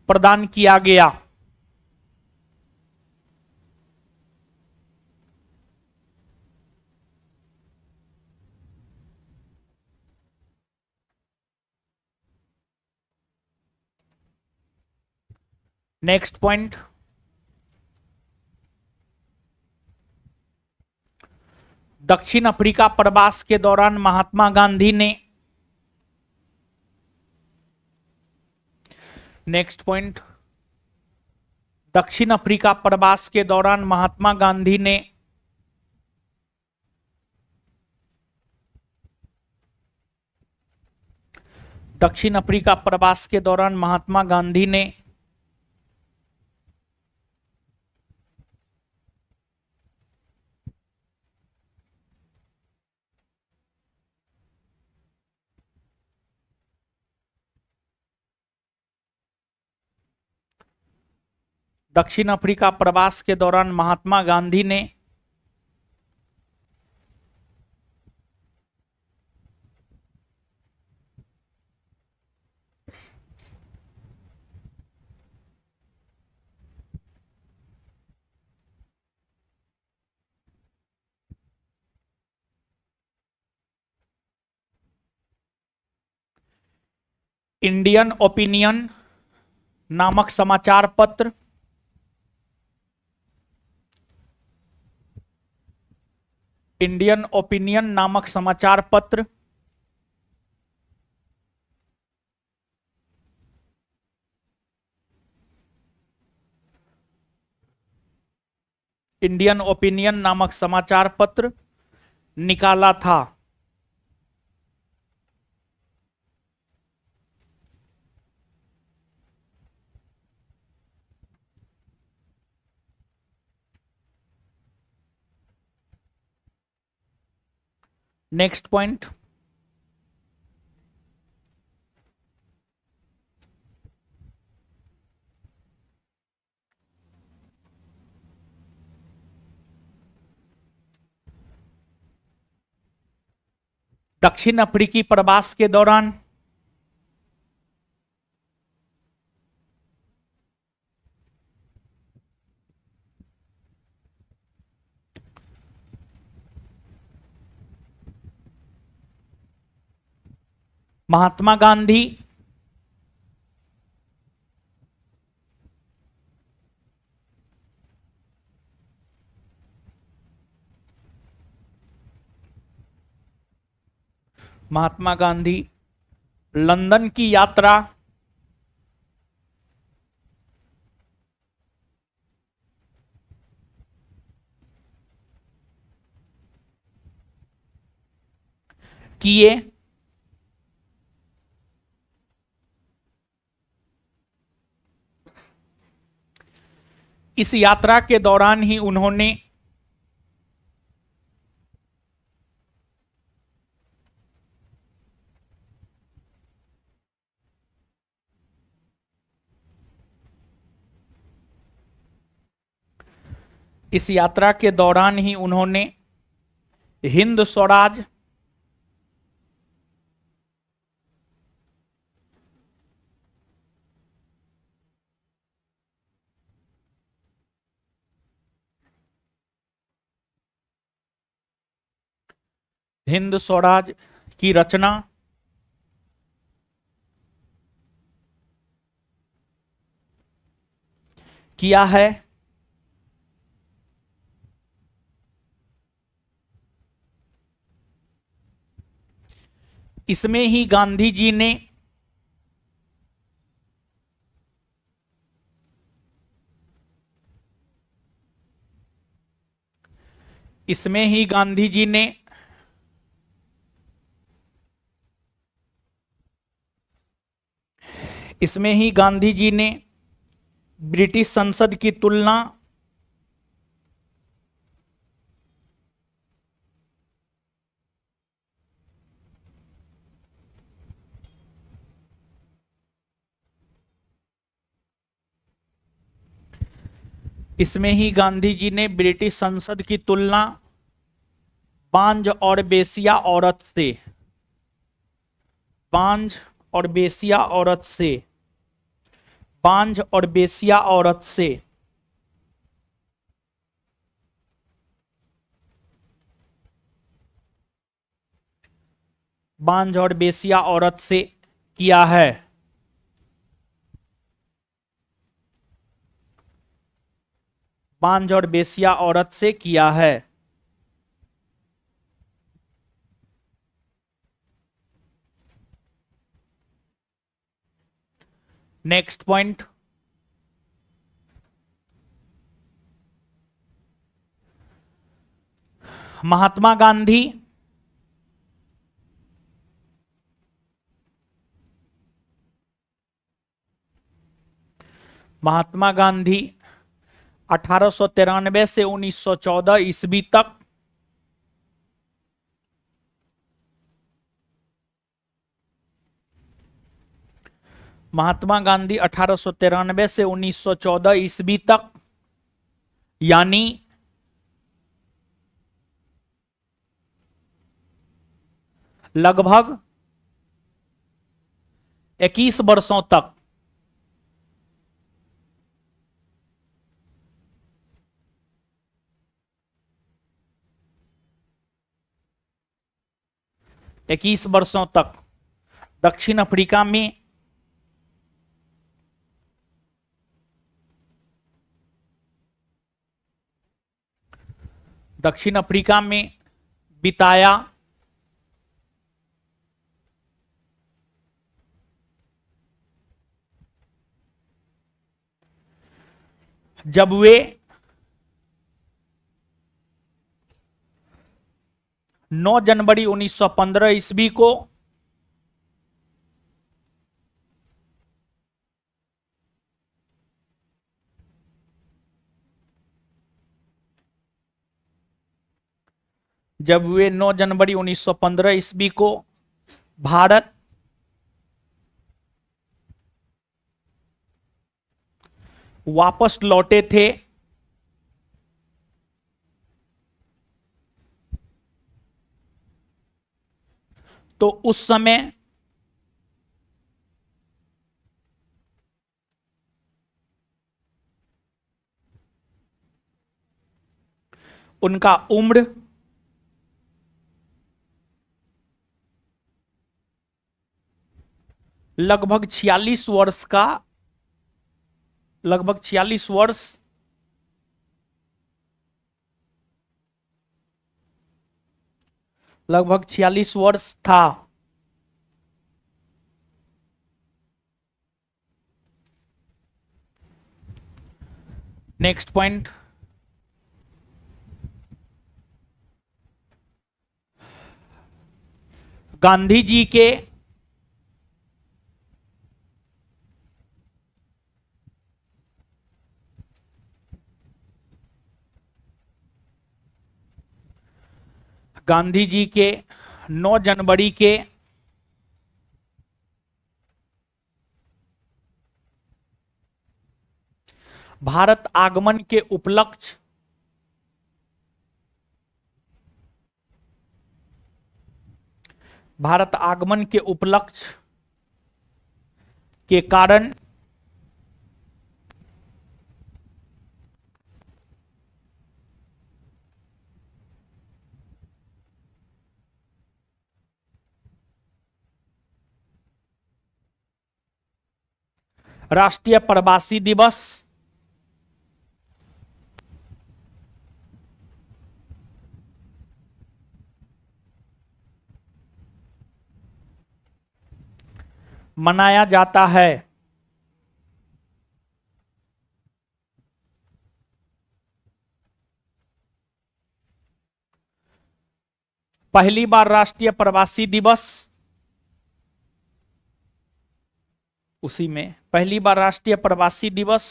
प्रदान किया गया। नेक्स्ट पॉइंट, दक्षिण अफ्रीका प्रवास के दौरान महात्मा गांधी ने, नेक्स्ट पॉइंट, दक्षिण अफ्रीका प्रवास के दौरान महात्मा गांधी ने दक्षिण अफ्रीका प्रवास के दौरान महात्मा गांधी ने दक्षिण अफ्रीका प्रवास के दौरान महात्मा गांधी ने इंडियन ओपिनियन नामक समाचार पत्र, इंडियन ओपिनियन नामक समाचार पत्र, इंडियन ओपिनियन नामक समाचार पत्र निकाला था। नेक्स्ट पॉइंट, दक्षिण अफ्रीकी प्रवास के दौरान महात्मा गांधी महात्मा गांधी लंदन की यात्रा किए। इस यात्रा के दौरान ही उन्होंने इस यात्रा के दौरान ही उन्होंने हिंद स्वराज हिंद स्वराज की रचना किया है। इसमें ही गांधी जी ने इसमें ही गांधी जी ने इसमें ही गांधी जी ने ब्रिटिश संसद की तुलना इसमें ही गांधी जी ने ब्रिटिश संसद की तुलना बांझ और बेसिया औरत से बांझ और बेसिया औरत से बांझ और बेसिया औरत से बांझ और बेसिया औरत से किया है। बांझ और बेसिया औरत से किया है। नेक्स्ट पॉइंट, महात्मा गांधी महात्मा गांधी 1893 से 1914 ईस्वी तक महात्मा गांधी 1893 से 1914 ईस्वी तक, यानी लगभग 21 वर्षों तक दक्षिण अफ्रीका में बिताया। जब वे 9 जनवरी 1915 ईस्वी को जब वे 9 जनवरी 1915 ईस्वी को भारत वापस लौटे थे, तो उस समय उनका उम्र लगभग 46 वर्ष का लगभग 46 वर्ष लगभग 46 वर्ष था। नेक्स्ट पॉइंट, गांधी जी के गांधी जी के 9 जनवरी के भारत आगमन के उपलक्ष्य के कारण राष्ट्रीय प्रवासी दिवस मनाया जाता है। पहली बार राष्ट्रीय प्रवासी दिवस उसी में पहली बार राष्ट्रीय प्रवासी दिवस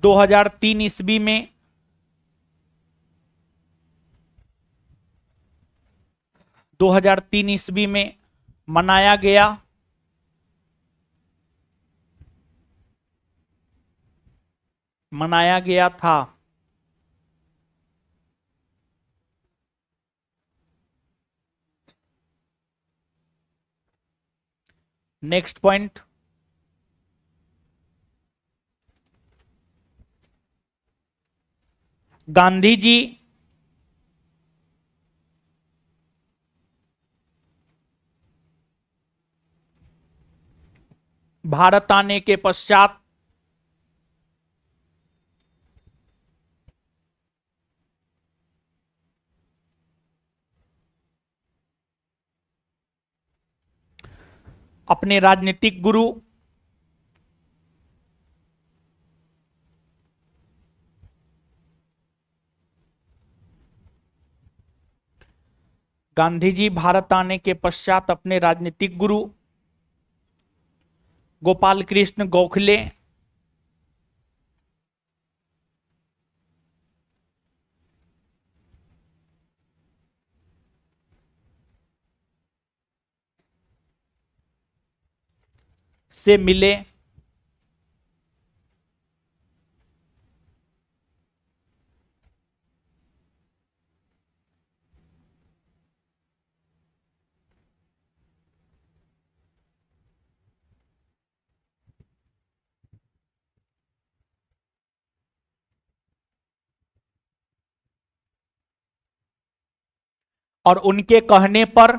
2003 ईस्वी में 2003 ईस्वी में मनाया गया था। नेक्स्ट पॉइंट, गांधी जी भारत आने के पश्चात अपने राजनीतिक गुरु गांधी जी भारत आने के पश्चात अपने राजनीतिक गुरु गोपाल कृष्ण गोखले से मिले। और उनके कहने पर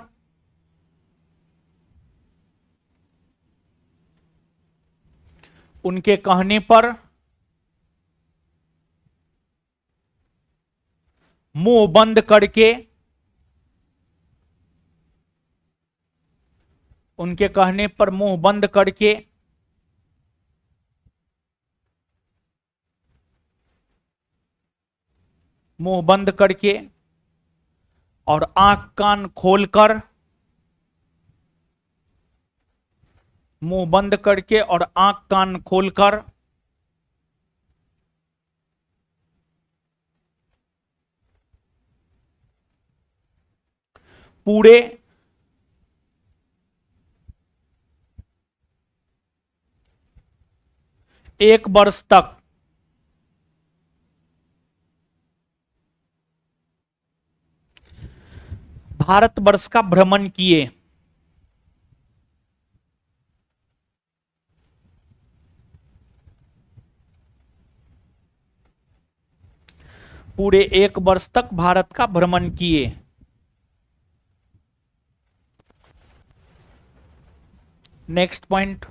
मुंह बंद करके उनके कहने पर मुंह बंद करके मुंह बंद करके और आंख कान खोलकर मुंह बंद करके और आंख कान खोलकर पूरे 1 वर्ष तक भारतवर्ष का भ्रमण किए। पूरे 1 वर्ष तक भारत का भ्रमण किए। नेक्स्ट पॉइंट,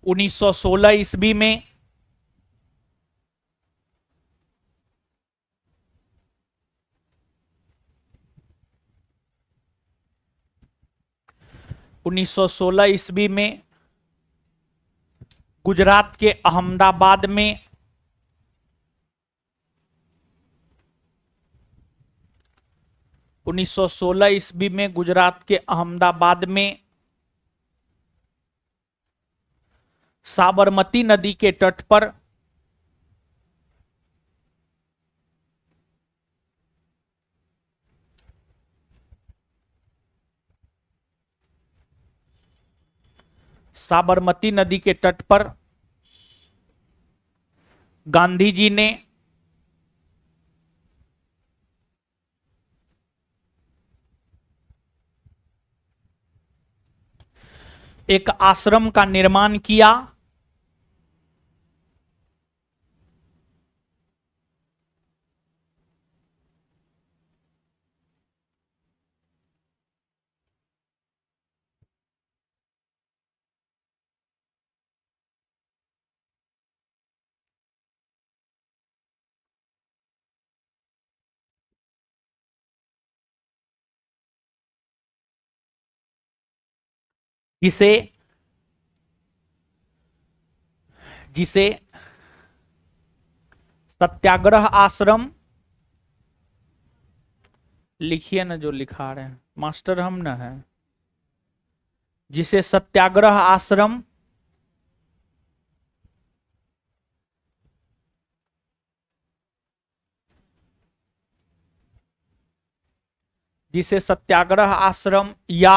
1916 ईस्वी में 1916 ईस्वी में गुजरात के अहमदाबाद में 1916 ईस्वी में गुजरात के अहमदाबाद में साबरमती नदी के तट पर साबरमती नदी के तट पर गांधी जी ने एक आश्रम का निर्माण किया। जिसे जिसे सत्याग्रह आश्रम, लिखिए ना जो लिखा रहे हैं मास्टर हम ना है, जिसे सत्याग्रह आश्रम जिसे सत्याग्रह आश्रम या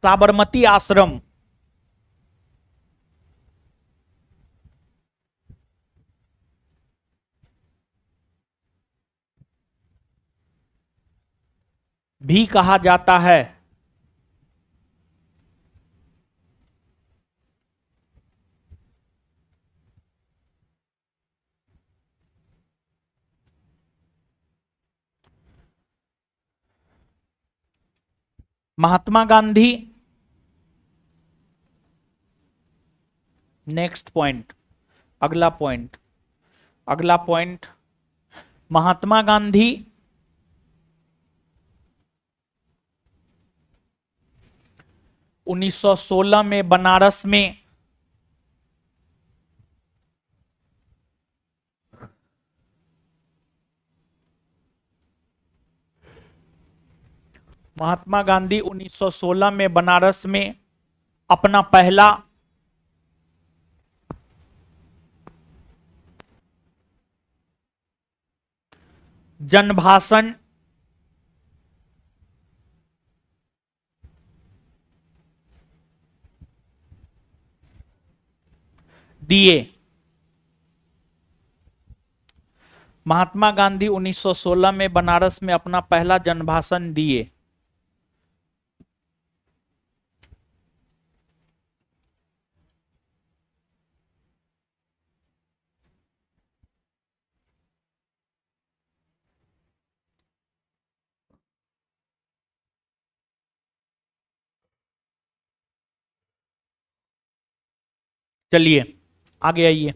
साबरमती आश्रम भी कहा जाता है। महात्मा गांधी, नेक्स्ट पॉइंट, अगला पॉइंट, महात्मा गांधी 1916 में बनारस में महात्मा गांधी 1916 में बनारस में अपना पहला जनभाषण दिए। महात्मा गांधी 1916 में बनारस में अपना पहला जनभाषण दिए। चलिए आगे आइए,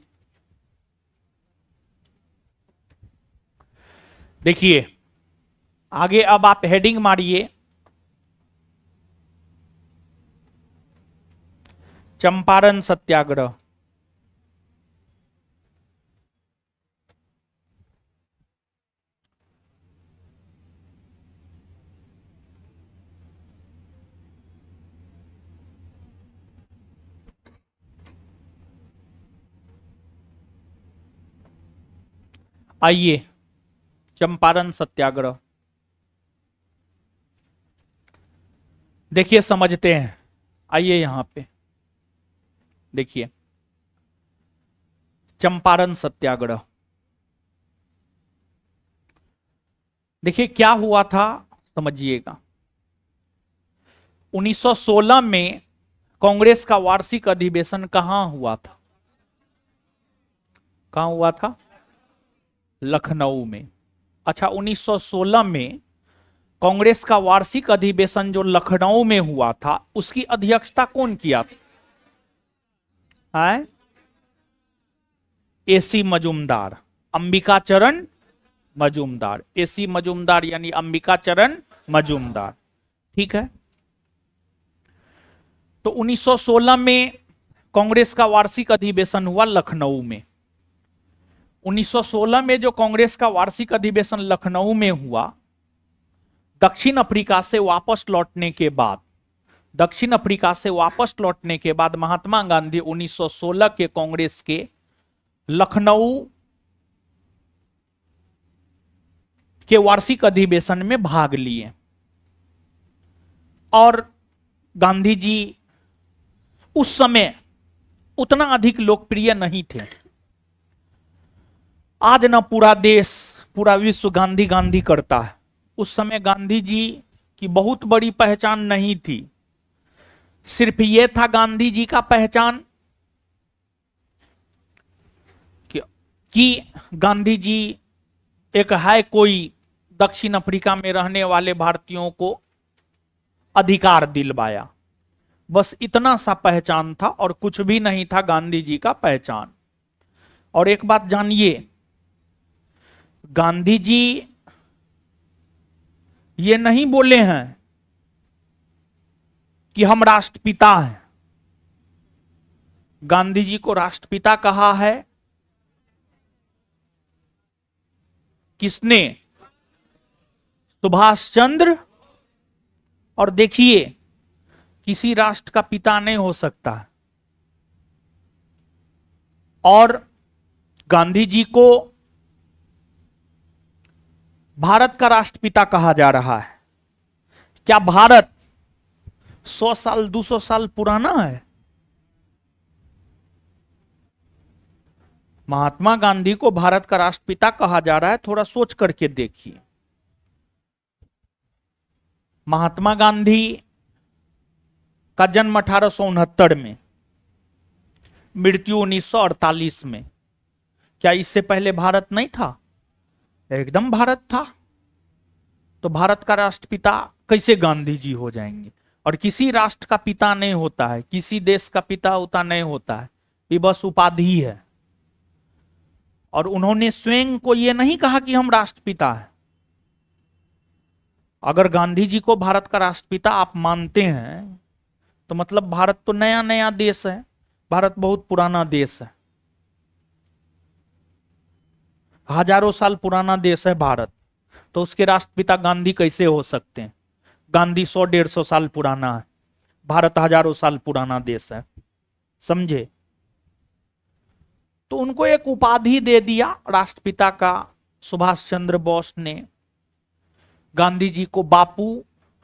देखिए आगे अब आप हेडिंग मारिए, चंपारण सत्याग्रह। आइए, चंपारण सत्याग्रह देखिए, समझते हैं। आइए यहां पे देखिए, चंपारण सत्याग्रह देखिए क्या हुआ था, समझिएगा। 1916 में कांग्रेस का वार्षिक अधिवेशन कहां हुआ था? कहां हुआ था? लखनऊ में। अच्छा, 1916 में कांग्रेस का वार्षिक अधिवेशन जो लखनऊ में हुआ था, उसकी अध्यक्षता कौन किया था? एसी मजूमदार, अंबिकाचरण मजूमदार, एसी मजूमदार यानी अंबिकाचरण मजूमदार। ठीक है, तो 1916 में कांग्रेस का वार्षिक अधिवेशन हुआ लखनऊ में। 1916 में जो कांग्रेस का वार्षिक अधिवेशन लखनऊ में हुआ, दक्षिण अफ्रीका से वापस लौटने के बाद महात्मा गांधी 1916 के कांग्रेस के लखनऊ के वार्षिक अधिवेशन में भाग लिए। और गांधी जी उस समय उतना अधिक लोकप्रिय नहीं थे। आज ना पूरा देश, पूरा विश्व गांधी गांधी करता है, उस समय गांधी जी की बहुत बड़ी पहचान नहीं थी। सिर्फ ये था गांधी जी का पहचान कि गांधी जी एक है कोई दक्षिण अफ्रीका में रहने वाले भारतीयों को अधिकार दिलवाया, बस इतना सा पहचान था और कुछ भी नहीं था गांधी जी का पहचान। और एक बात जानिए, गांधी जी ये नहीं बोले हैं कि हम राष्ट्रपिता हैं। गांधी जी को राष्ट्रपिता कहा है किसने? सुभाष चंद्र। और देखिए, किसी राष्ट्र का पिता नहीं हो सकता। और गांधी जी को भारत का राष्ट्रपिता कहा जा रहा है। क्या भारत 100 साल 200 साल पुराना है? महात्मा गांधी को भारत का राष्ट्रपिता कहा जा रहा है, थोड़ा सोच करके देखिए। महात्मा गांधी का जन्म 1869 में, मृत्यु 1948 में। क्या इससे पहले भारत नहीं था? एकदम भारत था। तो भारत का राष्ट्रपिता कैसे गांधी जी हो जाएंगे? और किसी राष्ट्र का पिता नहीं होता है, किसी देश का पिता उता नहीं होता है, ये बस उपाधि है। और उन्होंने स्वयं को ये नहीं कहा कि हम राष्ट्रपिता हैं। अगर गांधी जी को भारत का राष्ट्रपिता आप मानते हैं तो मतलब भारत तो नया नया देश है, भारत बहुत पुराना देश है, हजारों साल पुराना देश है भारत। तो उसके राष्ट्रपिता गांधी कैसे हो सकते हैं? गांधी 100-150 साल पुराना है, भारत हजारों साल पुराना देश है, समझे? तो उनको एक उपाधि दे दिया राष्ट्रपिता का सुभाष चंद्र बोस ने। गांधी जी को बापू,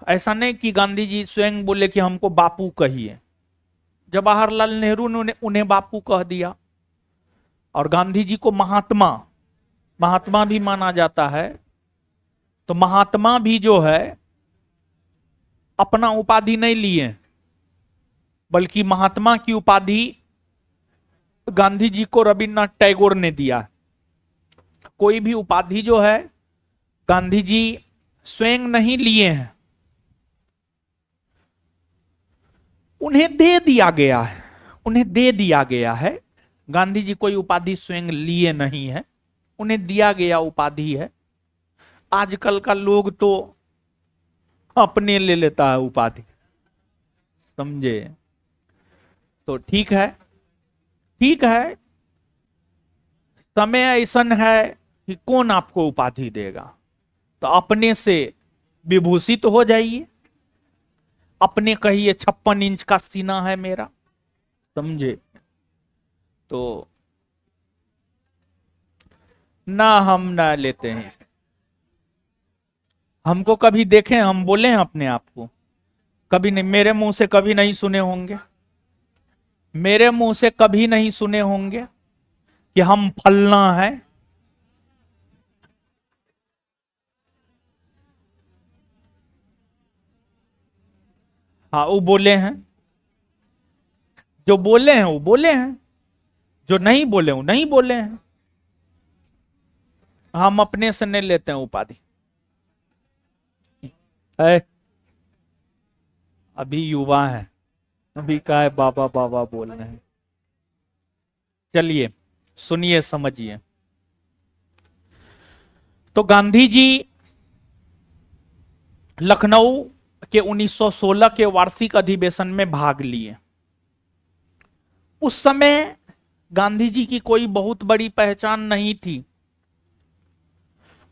ऐसा नहीं कि गांधी जी स्वयं बोले कि हमको बापू कहिए, जवाहरलाल नेहरू ने उन्हें बापू कह दिया। और गांधी जी को महात्मा, महात्मा भी माना जाता है। तो महात्मा भी जो है अपना उपाधि नहीं लिए, बल्कि महात्मा की उपाधि गांधी जी को रविन्द्रनाथ टैगोर ने दिया। कोई भी उपाधि जो है गांधी जी स्वयं नहीं लिए हैं, उन्हें दे दिया गया है, उन्हें दे दिया गया है। गांधी जी कोई उपाधि स्वयं लिए नहीं है, उन्हें दिया गया उपाधि है। आजकल का लोग तो अपने ले लेता है उपाधि, समझे? तो ठीक है, ठीक है, समय ऐसा है कि कौन आपको उपाधि देगा, तो अपने से विभूषित हो जाइए। अपने कहिए 56 इंच का सीना है मेरा, समझे? तो ना हम ना लेते हैं, हमको कभी देखें हम बोले हैं अपने आप को? कभी नहीं, मेरे मुंह से कभी नहीं सुने होंगे, मेरे मुंह से कभी नहीं सुने होंगे कि हम फलना है। हाँ, वो बोले हैं, जो बोले हैं वो बोले हैं, जो नहीं बोले वो नहीं बोले हैं। हम अपने से नहीं लेते हैं उपाधि है। अभी युवा है, अभी का है बाबा बाबा बोल रहे हैं। चलिए सुनिए समझिए। तो गांधी जी लखनऊ के 1916 के वार्षिक अधिवेशन में भाग लिए। उस समय गांधी जी की कोई बहुत बड़ी पहचान नहीं थी।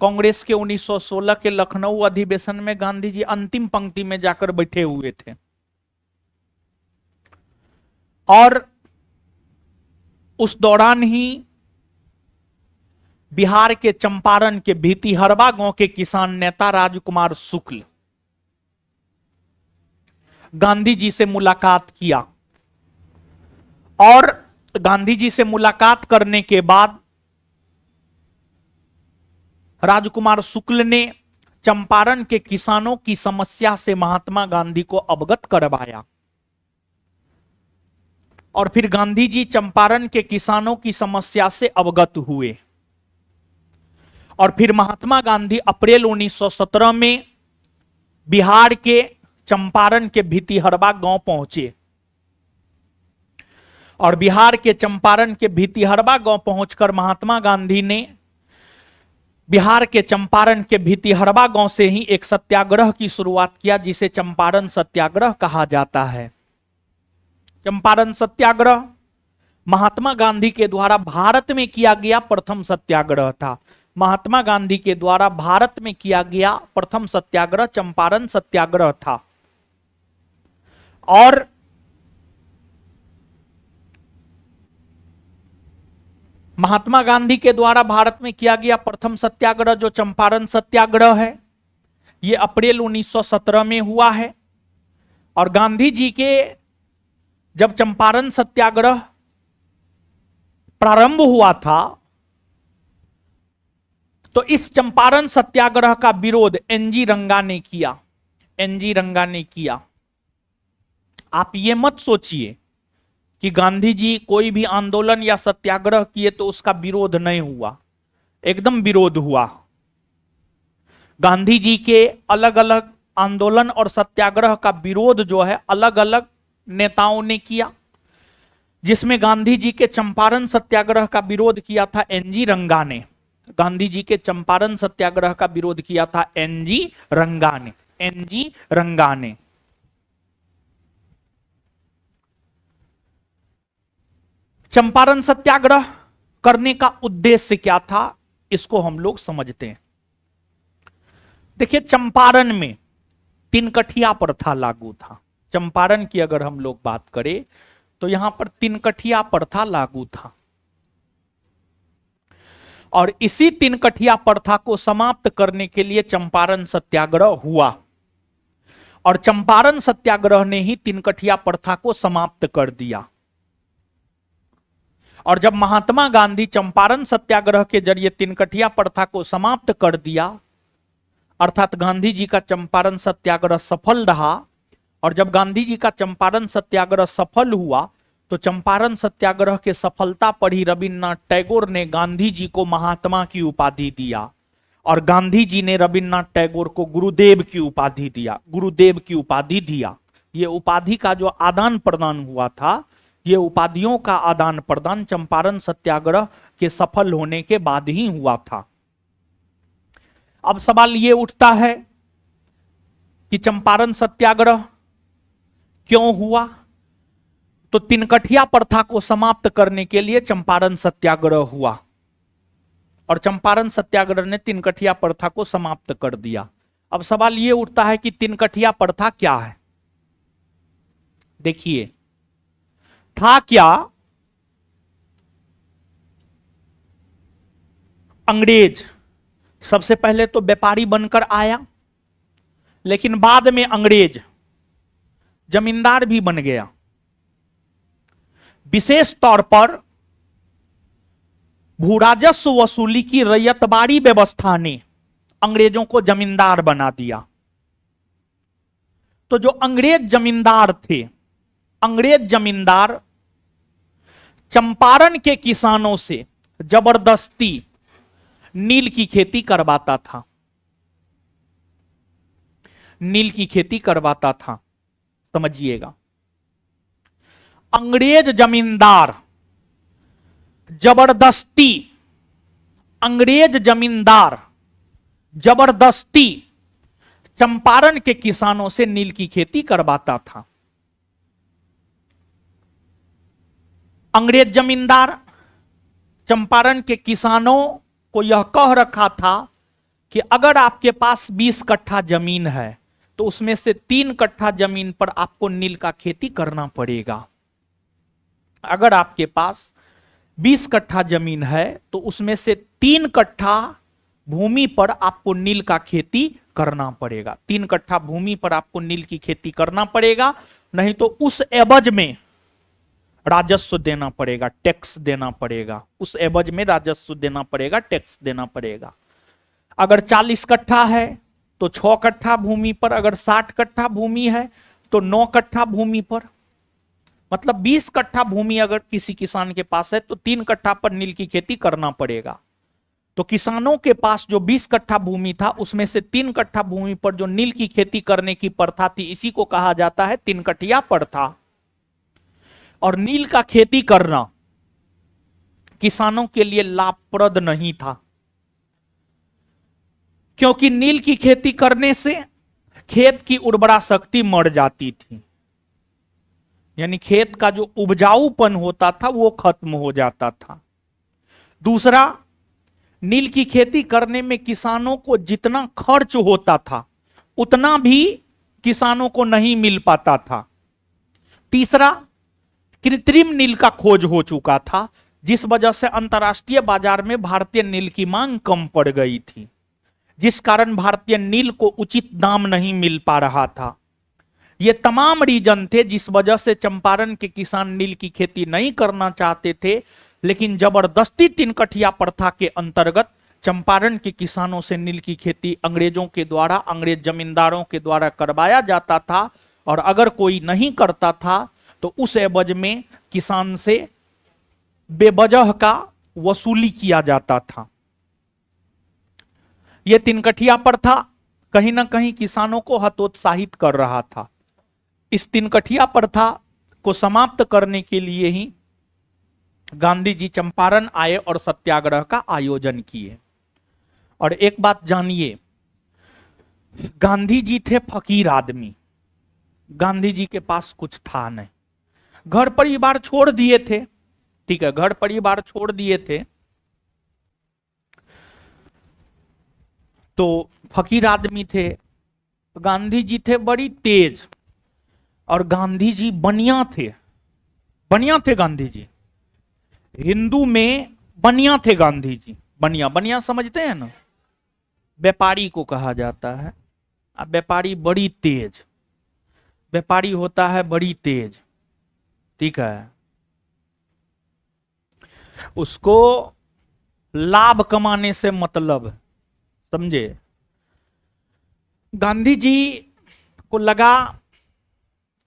कांग्रेस के 1916 के लखनऊ अधिवेशन में गांधी जी अंतिम पंक्ति में जाकर बैठे हुए थे। और उस दौरान ही बिहार के चंपारण के भितिहरवा गांव के किसान नेता राजकुमार शुक्ल गांधी जी से मुलाकात किया। और गांधी जी से मुलाकात करने के बाद राजकुमार शुक्ल ने चंपारण के किसानों की समस्या से महात्मा गांधी को अवगत करवाया। और फिर गांधी जी चंपारण के किसानों की समस्या से अवगत हुए। और फिर महात्मा गांधी अप्रैल 1917 में बिहार के चंपारण के भितिहरवा गांव पहुंचे। और बिहार के चंपारण के भितिहरवा गांव पहुंचकर महात्मा गांधी ने बिहार के चंपारण के भितिहरवा गांव से ही एक सत्याग्रह की शुरुआत किया, जिसे चंपारण सत्याग्रह कहा जाता है। चंपारण सत्याग्रह महात्मा गांधी के द्वारा भारत में किया गया प्रथम सत्याग्रह था। महात्मा गांधी के द्वारा भारत में किया गया प्रथम सत्याग्रह चंपारण सत्याग्रह था। और महात्मा गांधी के द्वारा भारत में किया गया प्रथम सत्याग्रह जो चंपारण सत्याग्रह है, यह अप्रैल 1917 में हुआ है। और गांधी जी के जब चंपारण सत्याग्रह प्रारंभ हुआ था, तो इस चंपारण सत्याग्रह का विरोध एनजी रंगा ने किया। एनजी रंगा ने किया। आप ये मत सोचिए कि गांधी जी कोई भी आंदोलन या सत्याग्रह किए तो उसका विरोध नहीं हुआ, एकदम विरोध हुआ। गांधी जी के अलग अलग आंदोलन और सत्याग्रह का विरोध जो है अलग अलग नेताओं ने किया, जिसमें गांधी जी के चंपारण सत्याग्रह का विरोध किया था एनजी रंगा ने। गांधी जी के चंपारण सत्याग्रह का विरोध किया था एनजी रंगा ने। एनजी रंगा ने चंपारण सत्याग्रह करने का उद्देश्य क्या था, इसको हम लोग समझते हैं। देखिए, चंपारण में तिनकठिया प्रथा लागू था। चंपारण की अगर हम लोग बात करें तो यहां पर तिनकठिया प्रथा लागू था, और इसी तिनकठिया प्रथा को समाप्त करने के लिए चंपारण सत्याग्रह हुआ, और चंपारण सत्याग्रह ने ही तिनकठिया प्रथा को समाप्त कर दिया। और जब महात्मा गांधी चंपारण सत्याग्रह के जरिए तिनकठिया प्रथा को समाप्त कर दिया, अर्थात गांधी जी का चंपारण सत्याग्रह सफल रहा, और जब गांधी जी का चंपारण सत्याग्रह सफल हुआ तो चंपारण सत्याग्रह के सफलता पर ही रविन्द्रनाथ टैगोर ने गांधी जी को महात्मा की उपाधि दिया, और गांधी जी ने रविन्द्रनाथ टैगोर को गुरुदेव की उपाधि दिया। गुरुदेव की उपाधि दिया। ये उपाधि का जो आदान प्रदान हुआ था, ये उपाधियों का आदान प्रदान चंपारण सत्याग्रह के सफल होने के बाद ही हुआ था। अब सवाल ये उठता है कि चंपारण सत्याग्रह क्यों हुआ? तो तिनकठिया प्रथा को समाप्त करने के लिए चंपारण सत्याग्रह हुआ, और चंपारण सत्याग्रह ने तिनकठिया प्रथा को समाप्त कर दिया। अब सवाल यह उठता है कि तिनकठिया प्रथा क्या है? देखिए, था क्या, अंग्रेज सबसे पहले तो व्यापारी बनकर आया, लेकिन बाद में अंग्रेज जमींदार भी बन गया। विशेष तौर पर भूराजस्व वसूली की रैयतबाड़ी व्यवस्था ने अंग्रेजों को जमींदार बना दिया। तो जो अंग्रेज जमींदार थे, अंग्रेज जमींदार चंपारण के किसानों से जबरदस्ती नील की खेती करवाता था। नील की खेती करवाता था, समझिएगा। अंग्रेज जमींदार जबरदस्ती, अंग्रेज जमींदार जबरदस्ती चंपारण के किसानों से नील की खेती करवाता था। अंग्रेज जमींदार चंपारण के किसानों को यह कह रखा था कि अगर आपके पास 20 कट्ठा जमीन है तो उसमें से 3 कट्ठा जमीन पर आपको नील का खेती करना पड़ेगा। अगर आपके पास 20 कट्ठा जमीन है तो उसमें से 3 कट्ठा भूमि पर आपको नील का खेती करना पड़ेगा। 3 कट्ठा भूमि पर आपको नील की खेती करना पड़ेगा, नहीं तो उस एवज में राजस्व देना पड़ेगा, टैक्स देना पड़ेगा। उस एवज में राजस्व देना पड़ेगा, टैक्स देना पड़ेगा। अगर 40 कट्ठा है तो 6 कट्ठा भूमि पर, अगर 60 कट्ठा भूमि है तो 9 कट्ठा भूमि पर। मतलब 20 कट्ठा भूमि अगर किसी किसान के पास है तो 3 कट्ठा पर नील की खेती करना पड़ेगा। तो किसानों के पास जो 20 कट्ठा भूमि था उसमें से 3 कट्ठा भूमि पर जो नील की खेती करने की प्रथा थी, इसी को कहा जाता है तिनकठिया प्रथा। और नील का खेती करना किसानों के लिए लाभप्रद नहीं था, क्योंकि नील की खेती करने से खेत की उर्वरा शक्ति मर जाती थी, यानी खेत का जो उपजाऊपन होता था वो खत्म हो जाता था। दूसरा, नील की खेती करने में किसानों को जितना खर्च होता था उतना भी किसानों को नहीं मिल पाता था। तीसरा, कृत्रिम नील का खोज हो चुका था, जिस वजह से अंतर्राष्ट्रीय बाजार में भारतीय नील की मांग कम पड़ गई थी, जिस कारण भारतीय नील को उचित दाम नहीं मिल पा रहा था। ये तमाम रीजन थे जिस वजह से चंपारण के किसान नील की खेती नहीं करना चाहते थे, लेकिन जबरदस्ती तिनकठिया प्रथा के अंतर्गत चंपारण के किसानों से नील की खेती अंग्रेजों के द्वारा, अंग्रेज जमींदारों के द्वारा करवाया जाता था। और अगर कोई नहीं करता था तो उस एवज में किसान से बेवजह का वसूली किया जाता था। यह तिनकठिया प्रथा कहीं ना कहीं किसानों को हतोत्साहित कर रहा था। इस तिनकठिया प्रथा को समाप्त करने के लिए ही गांधी जी चंपारण आए और सत्याग्रह का आयोजन किए। और एक बात जानिए, गांधी जी थे फकीर आदमी, गांधी जी के पास कुछ था नहीं, घर परिवार छोड़ दिए थे, ठीक है, घर परिवार छोड़ दिए थे, तो फकीर आदमी थे। गांधी जी थे बड़ी तेज, और गांधी जी बनिया थे, बनिया थे गांधी जी, हिंदू में बनिया थे गांधी जी। बनिया, बनिया समझते हैं ना, व्यापारी को कहा जाता है। अब व्यापारी बड़ी तेज, व्यापारी होता है बड़ी तेज, ठीक है, उसको लाभ कमाने से मतलब, समझे। गांधी जी को लगा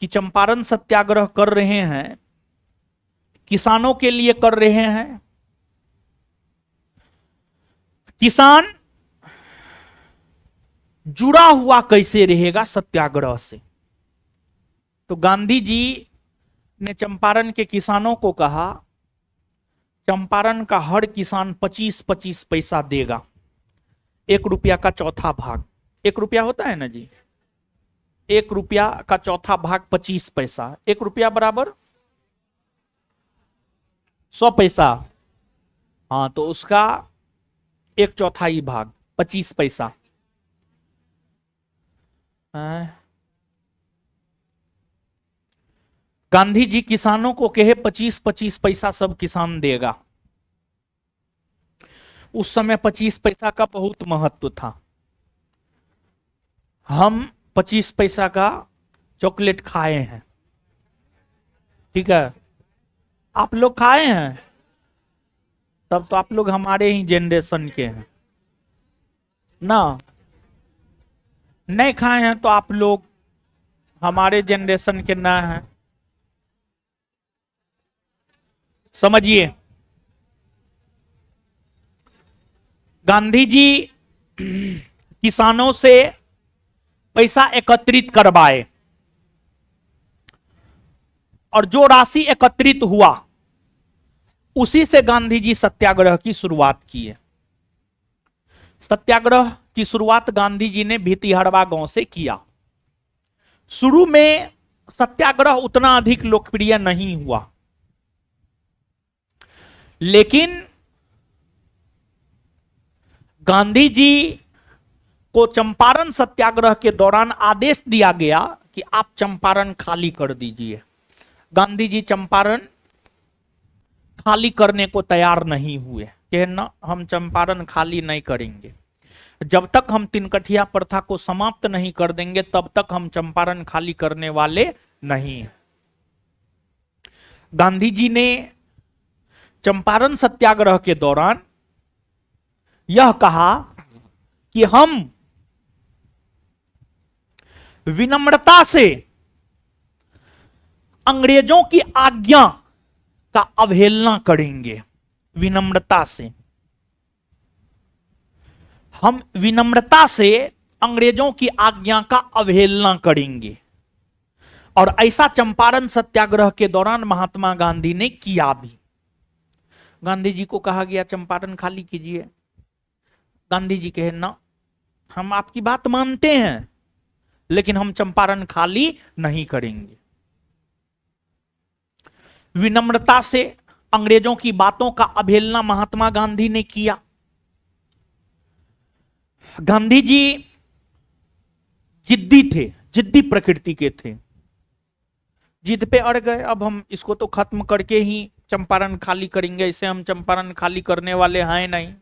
कि चंपारण सत्याग्रह कर रहे हैं, किसानों के लिए कर रहे हैं, किसान जुड़ा हुआ कैसे रहेगा सत्याग्रह से। तो गांधी जी ने चंपारण के किसानों को कहा, चंपारण का हर किसान 25-25 पैसा देगा, 1 रुपया का चौथा भाग, 1 रुपया होता है ना जी, 1 रुपया का चौथा भाग 25 पैसा, 1 रुपया बराबर 100 पैसा। हाँ, तो उसका 1/4 भाग 25 पैसा। गांधी जी किसानों को कहे 25-25 पैसा सब किसान देगा। उस समय 25 पैसा का बहुत महत्व था। हम 25 पैसा का चॉकलेट खाए हैं, ठीक है, आप लोग खाए हैं, तब तो आप लोग हमारे ही जनरेशन के हैं ना। नहीं खाए हैं तो आप लोग हमारे जनरेशन के ना हैं, समझिए। गांधी जी किसानों से पैसा एकत्रित करवाए, और जो राशि एकत्रित हुआ उसी से गांधी जी सत्याग्रह की शुरुआत की है। सत्याग्रह की शुरुआत गांधी जी ने भितिहरवा गांव से किया। शुरू में सत्याग्रह उतना अधिक लोकप्रिय नहीं हुआ, लेकिन गांधी जी को चंपारण सत्याग्रह के दौरान आदेश दिया गया कि आप चंपारण खाली कर दीजिए। गांधी जी चंपारण खाली करने को तैयार नहीं हुए, कि ना, हम चंपारण खाली नहीं करेंगे, जब तक हम तिनकठिया प्रथा को समाप्त नहीं कर देंगे तब तक हम चंपारण खाली करने वाले नहीं। गांधी जी ने चंपारण सत्याग्रह के दौरान यह कहा कि हम विनम्रता से अंग्रेजों की आज्ञा का अवहेलना करेंगे। विनम्रता से, हम विनम्रता से अंग्रेजों की आज्ञा का अवहेलना करेंगे। और ऐसा चंपारण सत्याग्रह के दौरान महात्मा गांधी ने किया भी। गांधी जी को कहा गया चंपारण खाली कीजिए, गांधी जी कहे ना, हम आपकी बात मानते हैं लेकिन हम चंपारण खाली नहीं करेंगे। विनम्रता से अंग्रेजों की बातों का अवहेलना महात्मा गांधी ने किया। गांधी जी जिद्दी थे, जिद्दी प्रकृति के थे, जिद पे अड़ गए, अब हम इसको तो खत्म करके ही चंपारण खाली करेंगे, इसे हम चंपारण खाली करने वाले हैं नहीं।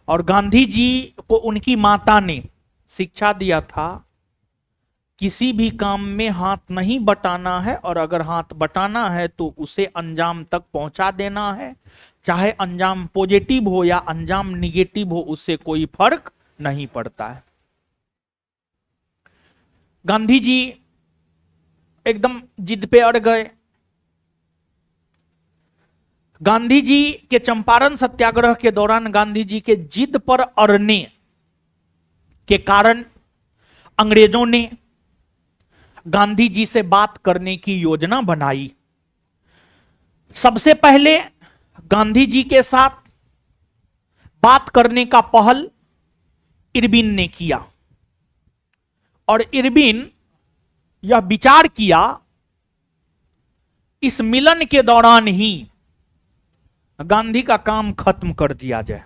और गांधी जी को उनकी माता ने शिक्षा दिया था, किसी भी काम में हाथ नहीं बटाना है, और अगर हाथ बटाना है तो उसे अंजाम तक पहुंचा देना है, चाहे अंजाम पॉजिटिव हो या अंजाम निगेटिव हो, उससे कोई फर्क नहीं पड़ता है। गांधी जी एकदम जिद पे अड़ गए। गांधी जी के चंपारण सत्याग्रह के दौरान गांधी जी के जिद पर अड़ने के कारण अंग्रेजों ने गांधी जी से बात करने की योजना बनाई। सबसे पहले गांधी जी के साथ बात करने का पहल इरविन ने किया और इरविन यह विचार किया इस मिलन के दौरान ही गांधी का काम खत्म कर दिया जाए,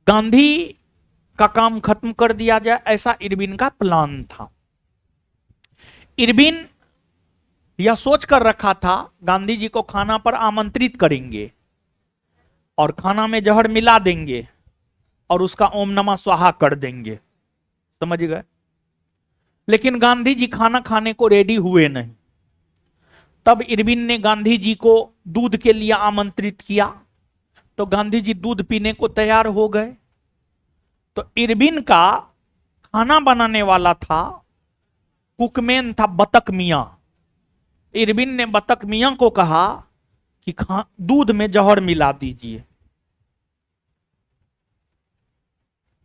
गांधी का काम खत्म कर दिया जाए, ऐसा इरविन का प्लान था। इरविन यह सोच कर रखा था गांधी जी को खाना पर आमंत्रित करेंगे और खाना में जहर मिला देंगे और उसका ओम नमः स्वाहा कर देंगे, समझ गए। लेकिन गांधी जी खाना खाने को रेडी हुए नहीं। तब इरविन ने गांधी जी को दूध के लिए आमंत्रित किया तो गांधी जी दूध पीने को तैयार हो गए। तो इरविन का खाना बनाने वाला था, कुकमैन था बतक मियां। इरविन ने बतक मियां को कहा कि दूध में जहर मिला दीजिए।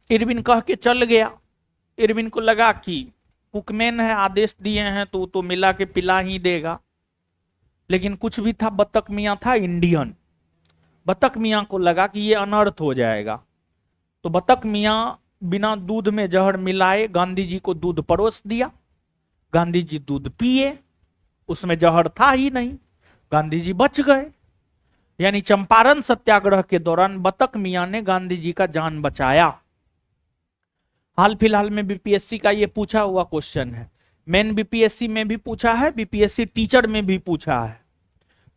इरविन कह के चल गया। इरविन को लगा कि कुकमैन है, आदेश दिए हैं तो मिला के पिला ही देगा। लेकिन कुछ भी था, बतक मियां था इंडियन। बतक मियां को लगा कि ये अनर्थ हो जाएगा, तो बतक मियां बिना दूध में जहर मिलाए गांधी जी को दूध परोस दिया। गांधी जी दूध पिए, उसमें जहर था ही नहीं, गांधी जी बच गए। यानी चंपारण सत्याग्रह के दौरान बतक मियां ने गांधी जी का जान बचाया। हाल फिलहाल में बीपीएससी का ये पूछा हुआ क्वेश्चन है, मेन बीपीएससी में भी पूछा है, बीपीएससी टीचर में भी पूछा है।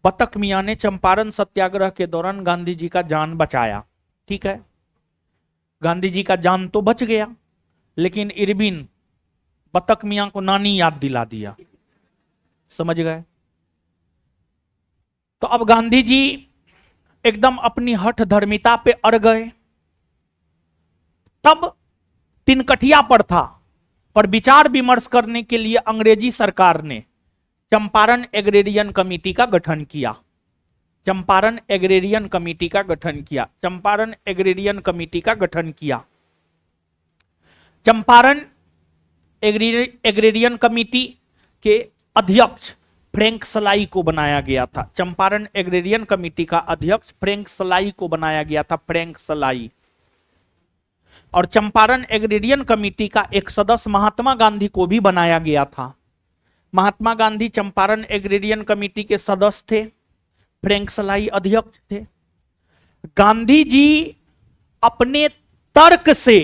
बतक मियां ने चंपारण सत्याग्रह के दौरान गांधी जी का जान बचाया, ठीक है। गांधी जी का जान तो बच गया, लेकिन इरविन बतक मियां को नानी याद दिला दिया, समझ गए। तो अब गांधी जी एकदम अपनी हठ धर्मिता पे अड़ गए। तब तिनकठिया पर था, पर विचार विमर्श करने के लिए अंग्रेजी सरकार ने चंपारण एग्रेरियन कमेटी का गठन किया। चंपारण एग्रेरियन कमेटी का गठन किया। चंपारण एग्रेरियन कमेटी का गठन किया। चंपारण एग्रेरियन कमेटी के अध्यक्ष फ्रैंक सलाई को बनाया गया था। चंपारण एग्रेरियन कमेटी का अध्यक्ष फ्रैंक सलाई को बनाया गया था, फ्रैंक सलाई। और चंपारण एग्रेरियन कमेटी का एक सदस्य महात्मा गांधी को भी बनाया गया था। महात्मा गांधी चंपारण एग्रेरियन कमेटी के सदस्य थे, फ्रैंक सलाई अध्यक्ष थे। गांधी जी अपने तर्क से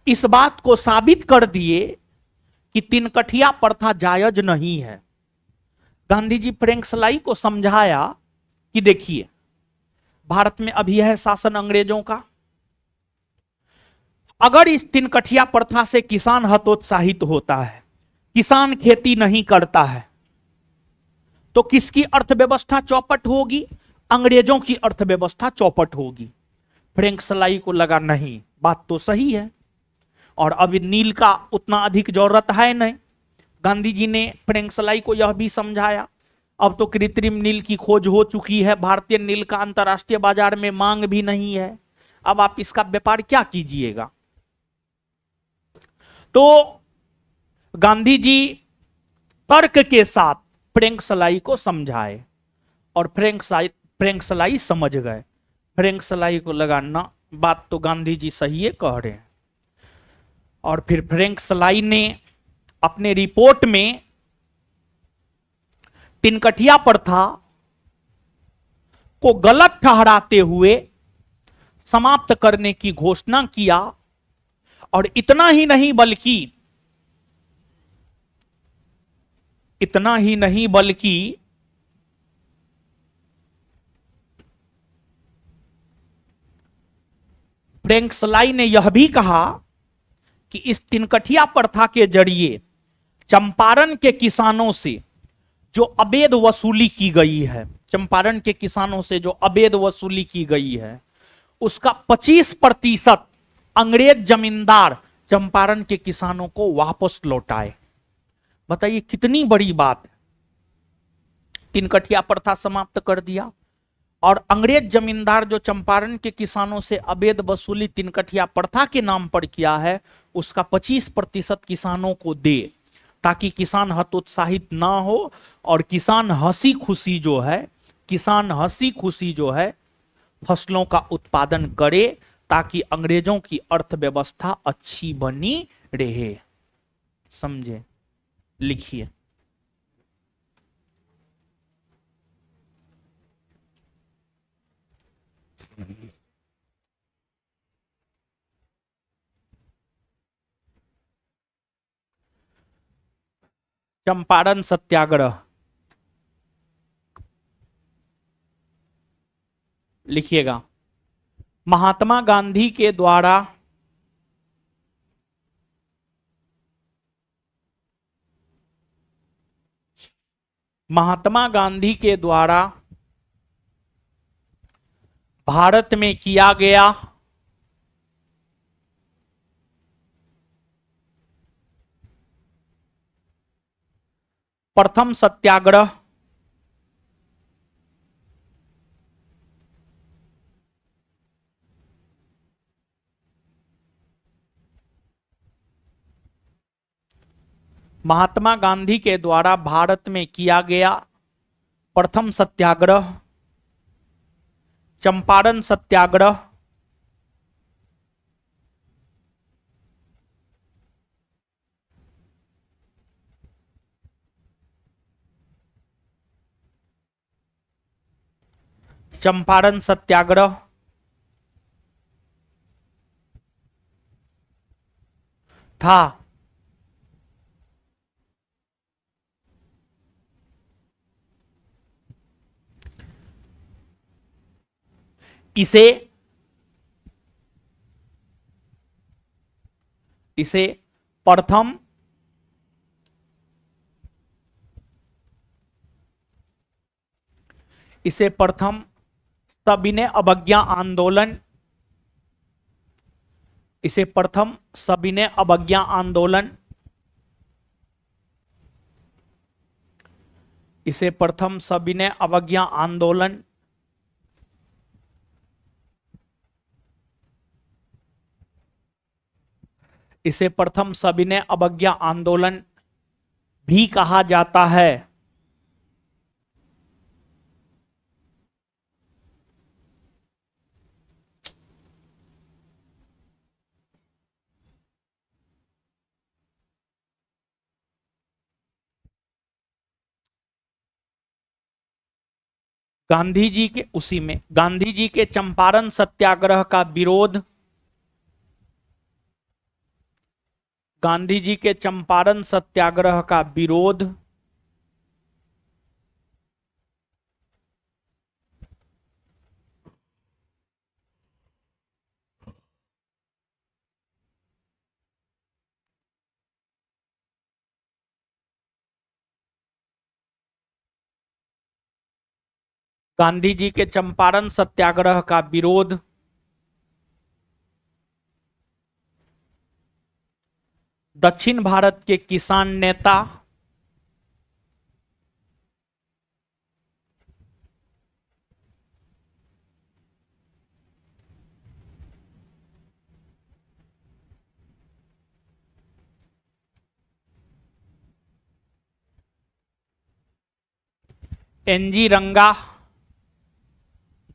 इस बात को साबित कर दिए कि तिनकठिया प्रथा जायज नहीं है। गांधी जी फ्रैंक सलाई को समझाया कि देखिए, भारत में अभी है शासन अंग्रेजों का, अगर इस तिनकठिया प्रथा से किसान हतोत्साहित होता है, किसान खेती नहीं करता है, तो किसकी अर्थव्यवस्था चौपट होगी? अंग्रेजों की अर्थव्यवस्था चौपट होगी। फ्रैंक सलाई को लगा नहीं, बात तो सही है, और अभी नील का उतना अधिक जरूरत है नहीं। गांधी जी ने फ्रैंक सलाई को यह भी समझाया, अब तो कृत्रिम नील की खोज हो चुकी है, भारतीय नील का अंतर्राष्ट्रीय बाजार में मांग भी नहीं है, अब आप इसका व्यापार क्या कीजिएगा। तो गांधी जी तर्क के साथ फ्रैंक सलाई को समझाए और फ्रैंक सलाई समझ गए। फ्रैंक सलाई को लगा ना, बात तो गांधी जी सही है कह रहे हैं। और फिर फ्रैंक सलाई ने अपने रिपोर्ट में तिनकठिया प्रथा को गलत ठहराते हुए समाप्त करने की घोषणा किया। और इतना ही नहीं बल्कि फ्रैंक सलाई ने यह भी कहा कि इस तिनकठिया प्रथा के जरिए चंपारण के किसानों से जो अवैध वसूली की गई है, चंपारण के किसानों से जो अवैध वसूली की गई है, उसका 25% अंग्रेज जमींदार चंपारण के किसानों को वापस लौटाए। बताइए कितनी बड़ी बात है। तिनकठिया प्रथा समाप्त कर दिया और अंग्रेज जमींदार जो चंपारण के किसानों से अवैध वसूली तिनकठिया प्रथा के नाम पर किया है, उसका 25% किसानों को दे, ताकि किसान हतोत्साहित ना हो और किसान हंसी खुशी जो है, किसान हंसी खुशी जो है फसलों का उत्पादन करे, ताकि अंग्रेजों की अर्थव्यवस्था अच्छी बनी रहे। समझे? लिखिए। चंपारण सत्याग्रह लिखिएगा। महात्मा गांधी के द्वारा महात्मा गांधी के द्वारा भारत में किया गया प्रथम सत्याग्रह महात्मा गांधी के द्वारा भारत में किया गया प्रथम सत्याग्रह चंपारण सत्याग्रह चंपारण सत्याग्रह था। इसे इसे प्रथम इसे प्रथम सविनय अवज्ञा आंदोलन इसे प्रथम सविनय अवज्ञा आंदोलन इसे प्रथम सविनय अवज्ञा आंदोलन इसे प्रथम सविनय अवज्ञा आंदोलन भी कहा जाता है। गांधी जी के उसी में गांधी जी के चंपारण सत्याग्रह का विरोध गांधी जी के चंपारण सत्याग्रह का विरोध गांधी जी के चंपारण सत्याग्रह का विरोध दक्षिण भारत के किसान नेता एनजी रंगा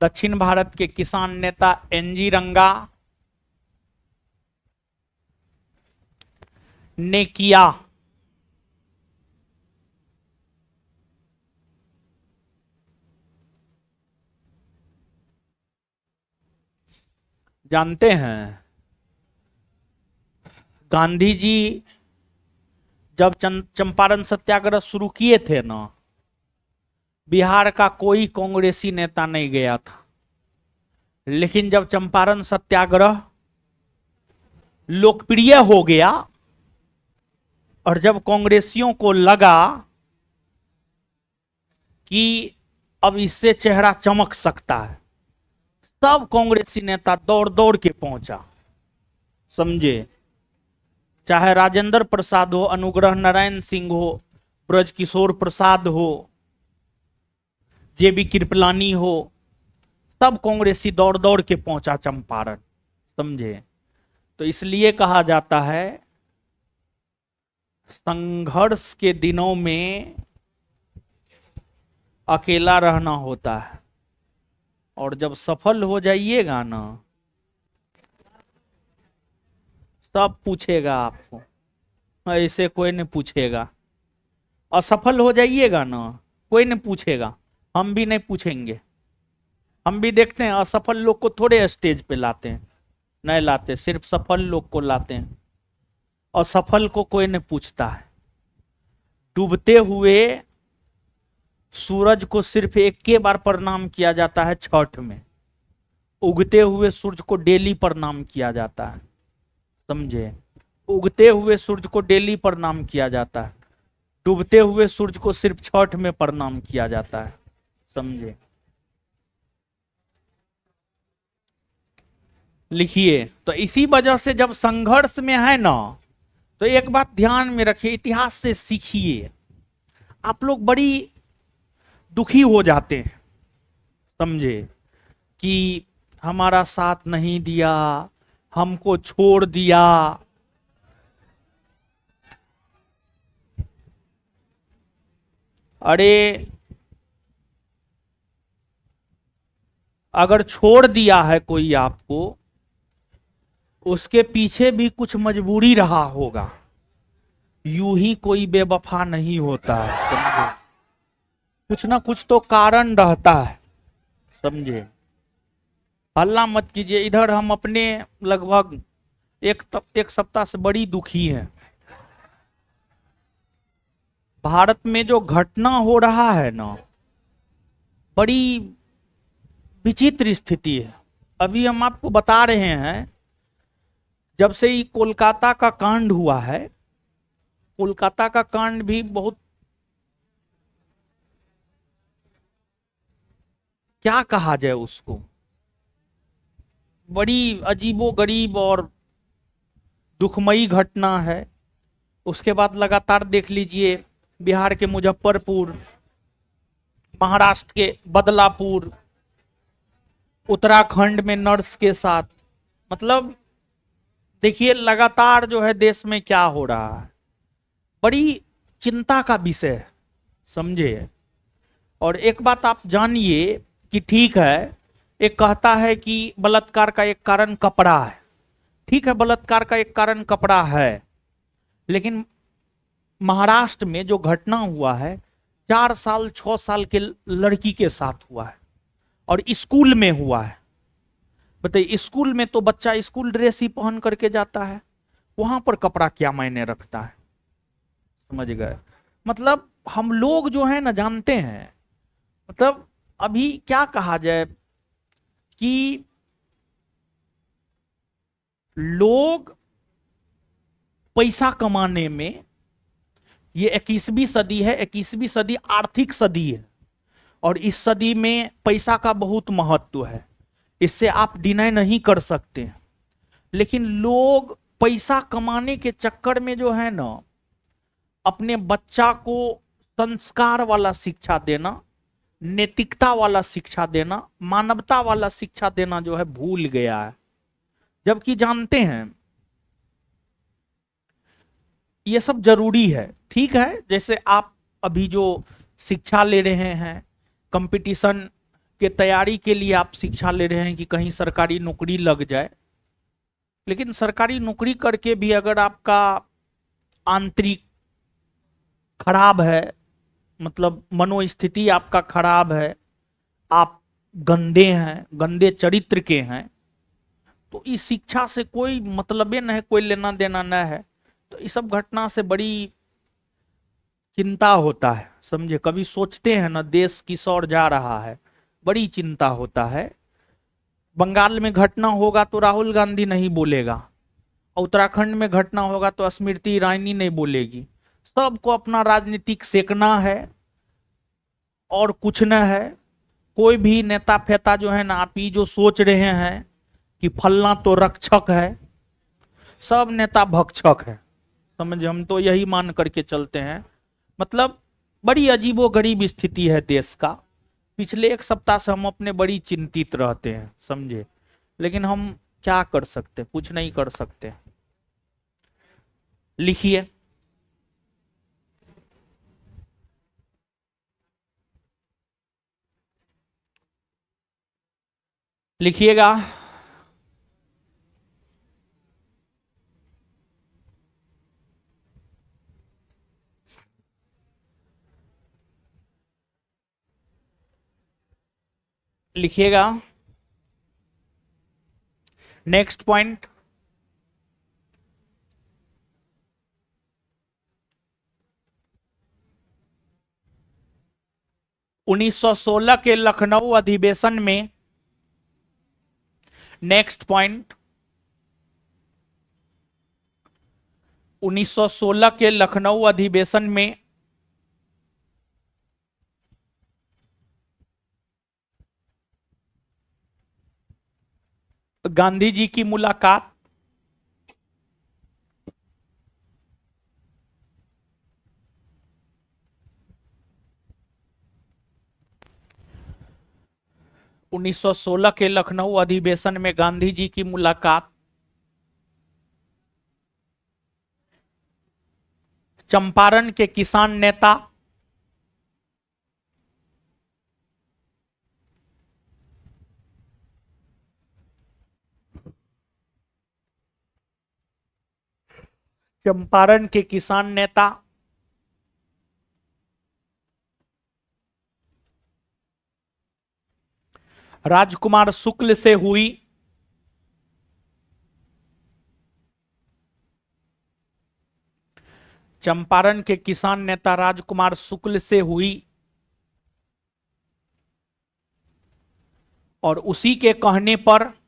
दक्षिण भारत के किसान नेता एनजी रंगा ने किया। जानते हैं गांधी जी जब चंपारण सत्याग्रह शुरू किए थे ना, बिहार का कोई कांग्रेसी नेता नहीं गया था। लेकिन जब चंपारण सत्याग्रह लोकप्रिय हो गया और जब कांग्रेसियों को लगा कि अब इससे चेहरा चमक सकता है, सब कांग्रेसी नेता दौड़ दौड़ के पहुंचा। समझे? चाहे राजेंद्र प्रसाद हो, अनुग्रह नारायण सिंह हो, ब्रजकिशोर प्रसाद हो, जेबी कृपलानी हो, सब कांग्रेसी दौड़ दौड़ के पहुंचा चंपारण, समझे। तो इसलिए कहा जाता है संघर्ष के दिनों में अकेला रहना होता है, और जब सफल हो जाइएगा ना, सब पूछेगा आपको, ऐसे कोई नहीं पूछेगा। असफल हो जाइएगा ना, कोई नहीं पूछेगा, हम भी नहीं पूछेंगे। हम भी देखते हैं असफल लोग को थोड़े स्टेज पे लाते हैं, नहीं लाते, सिर्फ सफल लोग को लाते हैं। असफल को कोई नहीं पूछता है। डूबते हुए सूरज को सिर्फ एक के बार प्रणाम किया जाता है छठ में, उगते हुए सूरज को डेली प्रणाम किया जाता है, समझे। उगते हुए सूरज को डेली प्रणाम किया जाता है, डूबते हुए सूरज को सिर्फ छठ में प्रणाम किया जाता है, समझे। लिखिए, तो इसी वजह से जब संघर्ष में है ना, तो एक बात ध्यान में रखिए, इतिहास से सीखिए। आप लोग बड़ी दुखी हो जाते हैं, समझे, कि हमारा साथ नहीं दिया, हमको छोड़ दिया। अरे अगर छोड़ दिया है कोई आपको, उसके पीछे भी कुछ मजबूरी रहा होगा। यूं ही कोई बेवफा नहीं होता है, समझे। कुछ ना कुछ तो कारण रहता है, समझे। हल्ला मत कीजिए, इधर हम अपने लगभग एक सप्ताह से बड़ी दुखी हैं। भारत में जो घटना हो रहा है ना, बड़ी विचित्र स्थिति है। अभी हम आपको बता रहे हैं, जब से ये कोलकाता का कांड हुआ है, कोलकाता का कांड भी बहुत, क्या कहा जाए उसको, बड़ी अजीबो गरीब और दुखमयी घटना है। उसके बाद लगातार देख लीजिए, बिहार के मुजफ्फरपुर, महाराष्ट्र के बदलापुर, उत्तराखंड में नर्स के साथ, मतलब देखिए लगातार जो है देश में क्या हो रहा है, बड़ी चिंता का विषय है, समझे। और एक बात आप जानिए कि ठीक है, एक कहता है कि बलात्कार का एक कारण कपड़ा है, ठीक है, बलात्कार का एक कारण कपड़ा है, लेकिन महाराष्ट्र में जो घटना हुआ है, 4 साल 6 साल के लड़की के साथ हुआ है, और स्कूल में हुआ है। बताइए, स्कूल में तो बच्चा स्कूल ड्रेस ही पहन करके जाता है, वहां पर कपड़ा क्या मायने रखता है, समझ गए। मतलब हम लोग जो है ना जानते हैं, मतलब अभी क्या कहा जाए कि लोग पैसा कमाने में, ये 21वीं सदी है, 21वीं सदी आर्थिक सदी है, और इस सदी में पैसा का बहुत महत्व है, इससे आप डिनाई नहीं कर सकते। लेकिन लोग पैसा कमाने के चक्कर में जो है ना, अपने बच्चा को संस्कार वाला शिक्षा देना, नैतिकता वाला शिक्षा देना, मानवता वाला शिक्षा देना जो है भूल गया है। जबकि जानते हैं ये सब जरूरी है, ठीक है। जैसे आप अभी जो शिक्षा ले रहे हैं, कंपटीशन के तैयारी के लिए आप शिक्षा ले रहे हैं कि कहीं सरकारी नौकरी लग जाए, लेकिन सरकारी नौकरी करके भी अगर आपका आंतरिक खराब है, मतलब मनोस्थिति आपका खराब है, आप गंदे हैं, गंदे चरित्र के हैं, तो इस शिक्षा से कोई मतलब न है, कोई लेना देना न है। तो इस सब घटना से बड़ी चिंता होता है, समझे। कभी सोचते हैं ना, देश किस ओर जा रहा है, बड़ी चिंता होता है। बंगाल में घटना होगा तो राहुल गांधी नहीं बोलेगा, उत्तराखंड में घटना होगा तो स्मृति ईरानी नहीं बोलेगी। सबको अपना राजनीतिक सेकना है और कुछ न है। कोई भी नेता फेता जो है ना, आप ही जो सोच रहे हैं कि फलना तो रक्षक है, सब नेता भक्षक है, समझे। हम तो यही मान करके चलते हैं। मतलब बड़ी अजीबो गरीब स्थिति है देश का, पिछले एक सप्ताह से हम अपने बड़ी चिंतित रहते हैं, समझे, लेकिन हम क्या कर सकते, कुछ नहीं कर सकते। लिखिए, लिखिएगा। लिखिएगा। नेक्स्ट पॉइंट, उन्नीस सौ सोलह के लखनऊ अधिवेशन में, नेक्स्ट पॉइंट, 1916 के लखनऊ अधिवेशन में गांधी जी की मुलाकात उन्नीस सौ सोलह के लखनऊ अधिवेशन में गांधी जी की मुलाकात चंपारण के किसान नेता चंपारण के किसान नेता राजकुमार शुक्ल से हुई। चंपारण के किसान नेता राजकुमार शुक्ल से हुई और उसी के कहने पर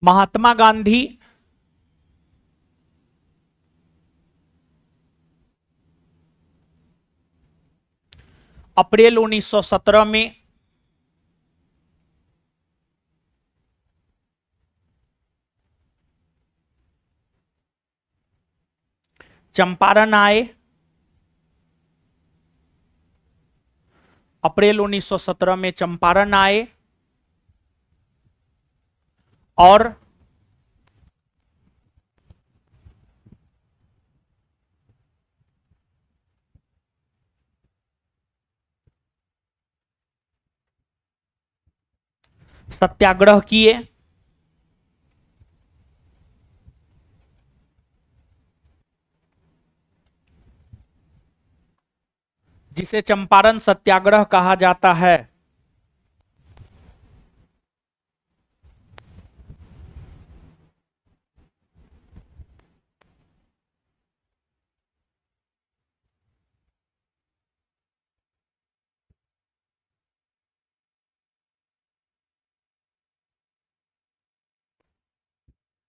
महात्मा गांधी अप्रैल 1917 में चंपारण आए। अप्रैल 1917 में चंपारण आए और सत्याग्रह किए। जिसे चंपारण सत्याग्रह कहा जाता है।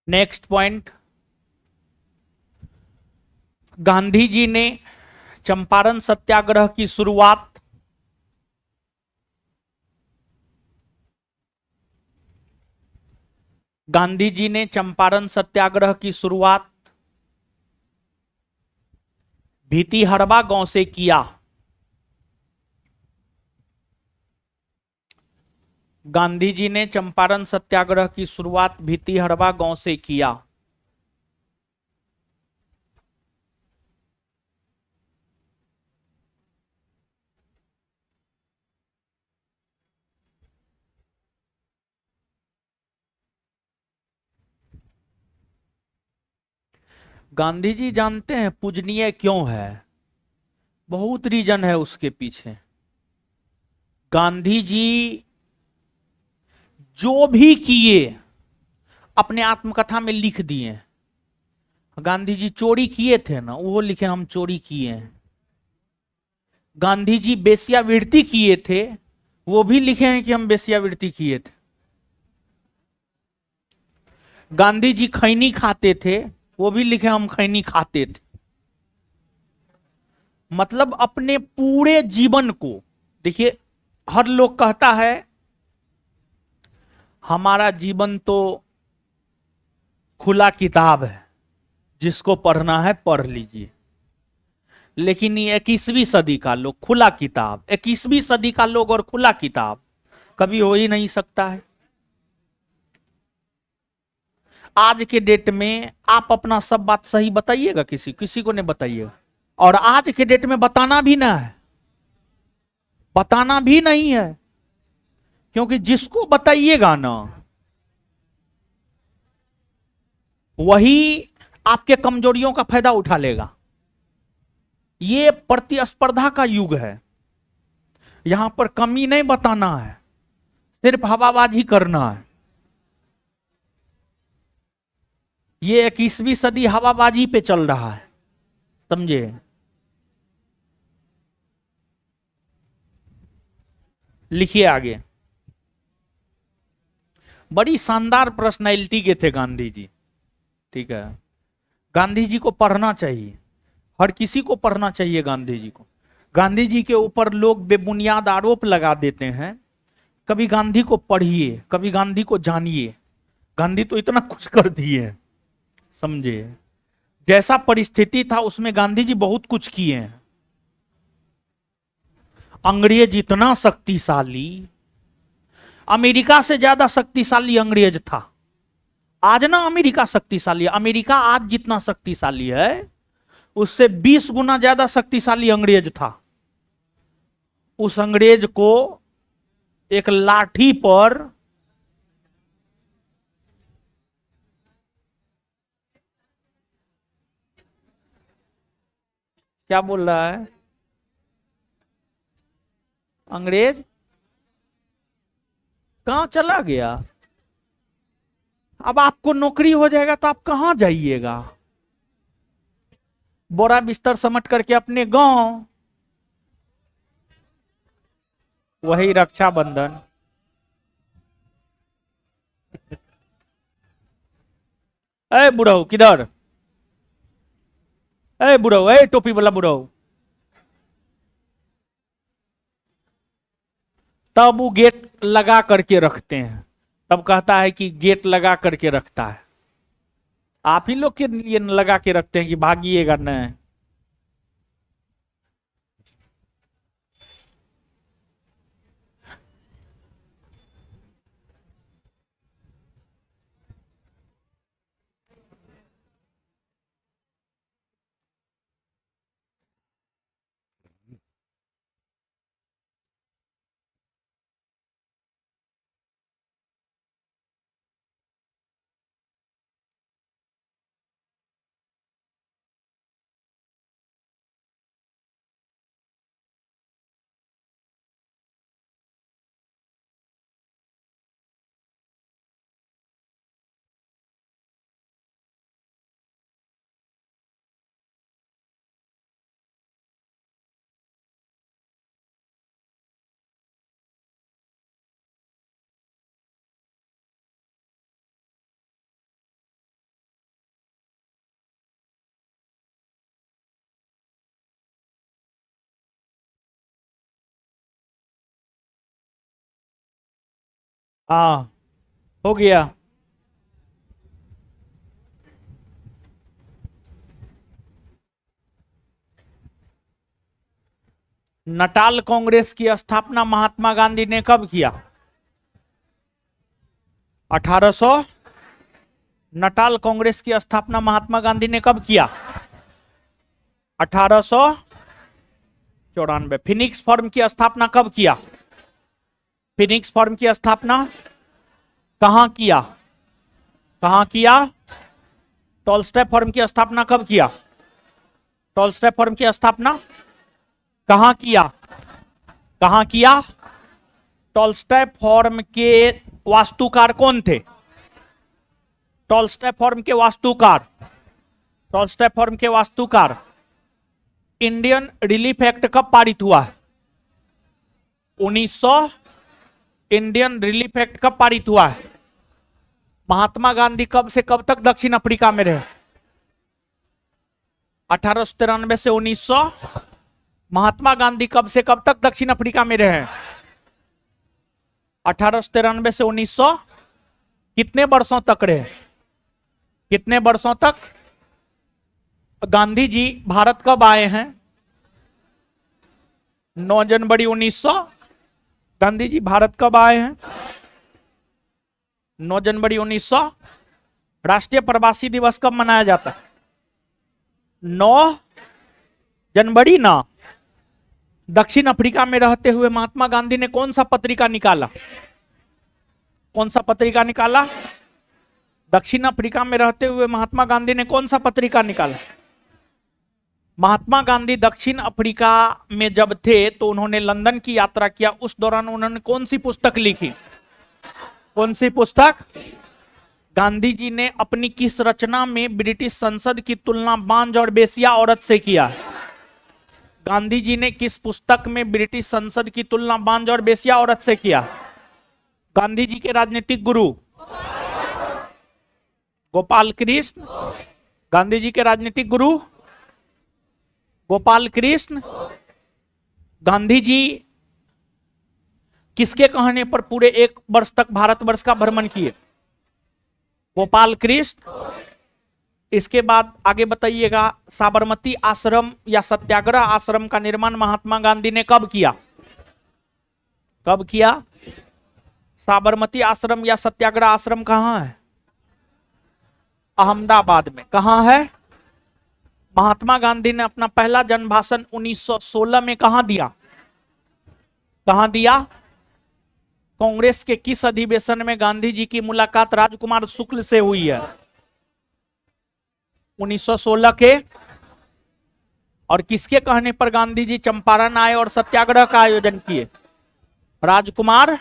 नेक्स्ट पॉइंट, गांधी जी ने चंपारण सत्याग्रह की शुरुआत गांधी जी ने चंपारण सत्याग्रह की शुरुआत भीतिहरवा गांव से किया। गांधी जी ने चंपारण सत्याग्रह की शुरुआत भीतिहरवा गांव से किया। गांधी जी जानते हैं पूजनीय क्यों है? बहुत रीजन है उसके पीछे। गांधी जी जो भी किए अपने आत्मकथा में लिख दिए। गांधी जी चोरी किए थे ना, वो लिखे हम चोरी किए हैं। गांधी जी वेश्यावृत्ति किए थे, वो भी लिखे हैं कि हम वेश्यावृत्ति किए थे। गांधी जी खैनी खाते थे, वो भी लिखे हम खैनी खाते थे। मतलब अपने पूरे जीवन को, देखिए हर लोग कहता है हमारा जीवन तो खुला किताब है, जिसको पढ़ना है पढ़ लीजिए। लेकिन ये 21वीं सदी का लोग, खुला किताब, 21वीं सदी का लोग और खुला किताब कभी हो ही नहीं सकता है। आज के डेट में आप अपना सब बात सही बताइएगा, किसी किसी को नहीं बताइएगा। और आज के डेट में बताना भी ना है, बताना भी नहीं है, क्योंकि जिसको बताइएगा ना वही आपके कमजोरियों का फायदा उठा लेगा। ये प्रतिस्पर्धा का युग है, यहां पर कमी नहीं बताना है, सिर्फ हवाबाजी करना है। ये 21वीं सदी हवाबाजी पे चल रहा है, समझे। लिखिए आगे। बड़ी शानदार पर्सनैलिटी के थे गांधी जी, ठीक है। गांधी जी को पढ़ना चाहिए, हर किसी को पढ़ना चाहिए गांधी जी को। गांधी जी के ऊपर लोग बेबुनियाद आरोप लगा देते हैं, कभी गांधी को पढ़िए, कभी गांधी को जानिए। गांधी तो इतना कुछ कर दिए, समझे। जैसा परिस्थिति था उसमें गांधी जी बहुत कुछ किए हैं। अंग्रेज इतना शक्तिशाली, अमेरिका से ज्यादा शक्तिशाली अंग्रेज था। आज ना अमेरिका शक्तिशाली है, अमेरिका आज जितना शक्तिशाली है उससे 20 गुना ज्यादा शक्तिशाली अंग्रेज था। उस अंग्रेज को एक लाठी पर क्या बोल रहा है अंग्रेज, कहां चला गया। अब आपको नौकरी हो जाएगा तो आप कहां जाइएगा, बोरा बिस्तर समट करके अपने गांव। वही रक्षाबंधन। ए बुढ़ऊ किधर, ए बुढ़ऊ, ए टोपी वाला बुढ़ऊ। तब वो गेट लगा करके रखते हैं, तब कहता है कि गेट लगा करके रखता है। आप ही लोग के लिए लगा के रखते हैं कि भागिएगा नहीं। हाँ हो गया। नटाल कांग्रेस की स्थापना महात्मा गांधी ने कब किया। 1800। नटाल कांग्रेस की स्थापना महात्मा गांधी ने कब किया। 1894। फिनिक्स फॉर्म की स्थापना कब किया। फिनिक्स फॉर्म की स्थापना कहां किया, कहां किया। टॉलस्टॉय फॉर्म की स्थापना कब किया। टॉलस्टॉय फॉर्म की स्थापना कहां किया, कहां किया। टॉलस्टॉय फॉर्म के वास्तुकार कौन थे। टॉलस्टॉय फॉर्म के वास्तुकार, टॉलस्टॉय फॉर्म के वास्तुकार। इंडियन रिलीफ एक्ट कब पारित हुआ है। 1900। इंडियन रिलीफ एक्ट कब पारित हुआ है। महात्मा गांधी कब से कब तक दक्षिण अफ्रीका में रहे। 1893 से 1900। महात्मा गांधी कब से कब तक दक्षिण अफ्रीका में रहे? 1893 से 1900। कितने वर्षों तक रहे? कितने वर्षों तक? गांधी जी भारत कब आए हैं? 9 जनवरी 1900। गांधी जी भारत कब आए हैं? 9 जनवरी 1900। राष्ट्रीय प्रवासी दिवस कब मनाया जाता है? 9 जनवरी ना। दक्षिण अफ्रीका में रहते हुए महात्मा गांधी ने कौन सा पत्रिका निकाला? कौन सा पत्रिका निकाला? दक्षिण अफ्रीका में रहते हुए महात्मा गांधी ने कौन सा पत्रिका निकाला? महात्मा गांधी दक्षिण अफ्रीका में जब थे तो उन्होंने लंदन की यात्रा किया। उस दौरान उन्होंने कौन सी पुस्तक लिखी? कौन सी पुस्तक? गांधी जी ने अपनी किस रचना में ब्रिटिश संसद की तुलना बांझ और बेसिया औरत से किया? गांधी जी ने किस पुस्तक में ब्रिटिश संसद की तुलना बांझ और बेसिया औरत से किया? गांधी जी के राजनीतिक गुरु गोपाल कृष्ण। गांधी जी के राजनीतिक गुरु गोपाल कृष्ण। गांधी जी किसके कहने पर पूरे 1 वर्ष तक भारतवर्ष का भ्रमण किए? गोपाल कृष्ण। इसके बाद आगे बताइएगा, साबरमती आश्रम या सत्याग्रह आश्रम का निर्माण महात्मा गांधी ने कब किया? कब किया? साबरमती आश्रम या सत्याग्रह आश्रम कहां है? अहमदाबाद में। कहां है? महात्मा गांधी ने अपना पहला जनभाषण 1916 में कहां दिया? कहां दिया? कांग्रेस के किस अधिवेशन में गांधी जी की मुलाकात राजकुमार शुक्ल से हुई है? 1916 के। और किसके कहने पर गांधी जी चंपारण आए और सत्याग्रह का आयोजन किए? राजकुमार।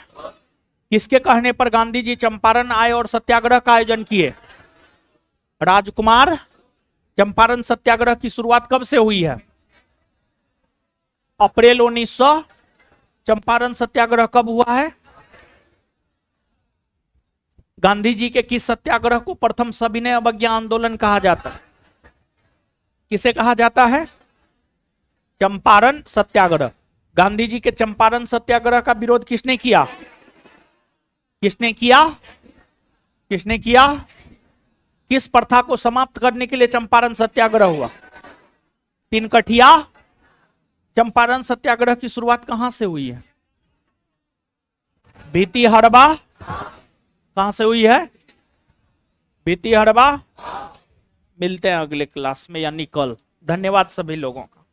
किसके कहने पर गांधी जी चंपारण आए और सत्याग्रह का आयोजन किए? राजकुमार। चंपारण सत्याग्रह की शुरुआत कब से हुई है? अप्रैल 1900। चंपारण सत्याग्रह कब हुआ है? गांधी जी के किस सत्याग्रह को प्रथम सविनय अवज्ञा आंदोलन कहा जाता है? किसे कहा जाता है? चंपारण सत्याग्रह। गांधी जी के चंपारण सत्याग्रह का विरोध किसने किया? किसने किया? किसने किया? किस प्रथा को समाप्त करने के लिए चंपारण सत्याग्रह हुआ? 3 कठिया। चंपारण सत्याग्रह की शुरुआत कहां से हुई है? भितिहरवा। कहां से हुई है? भितिहरवा। मिलते हैं अगले क्लास में यानी कल। धन्यवाद सभी लोगों का।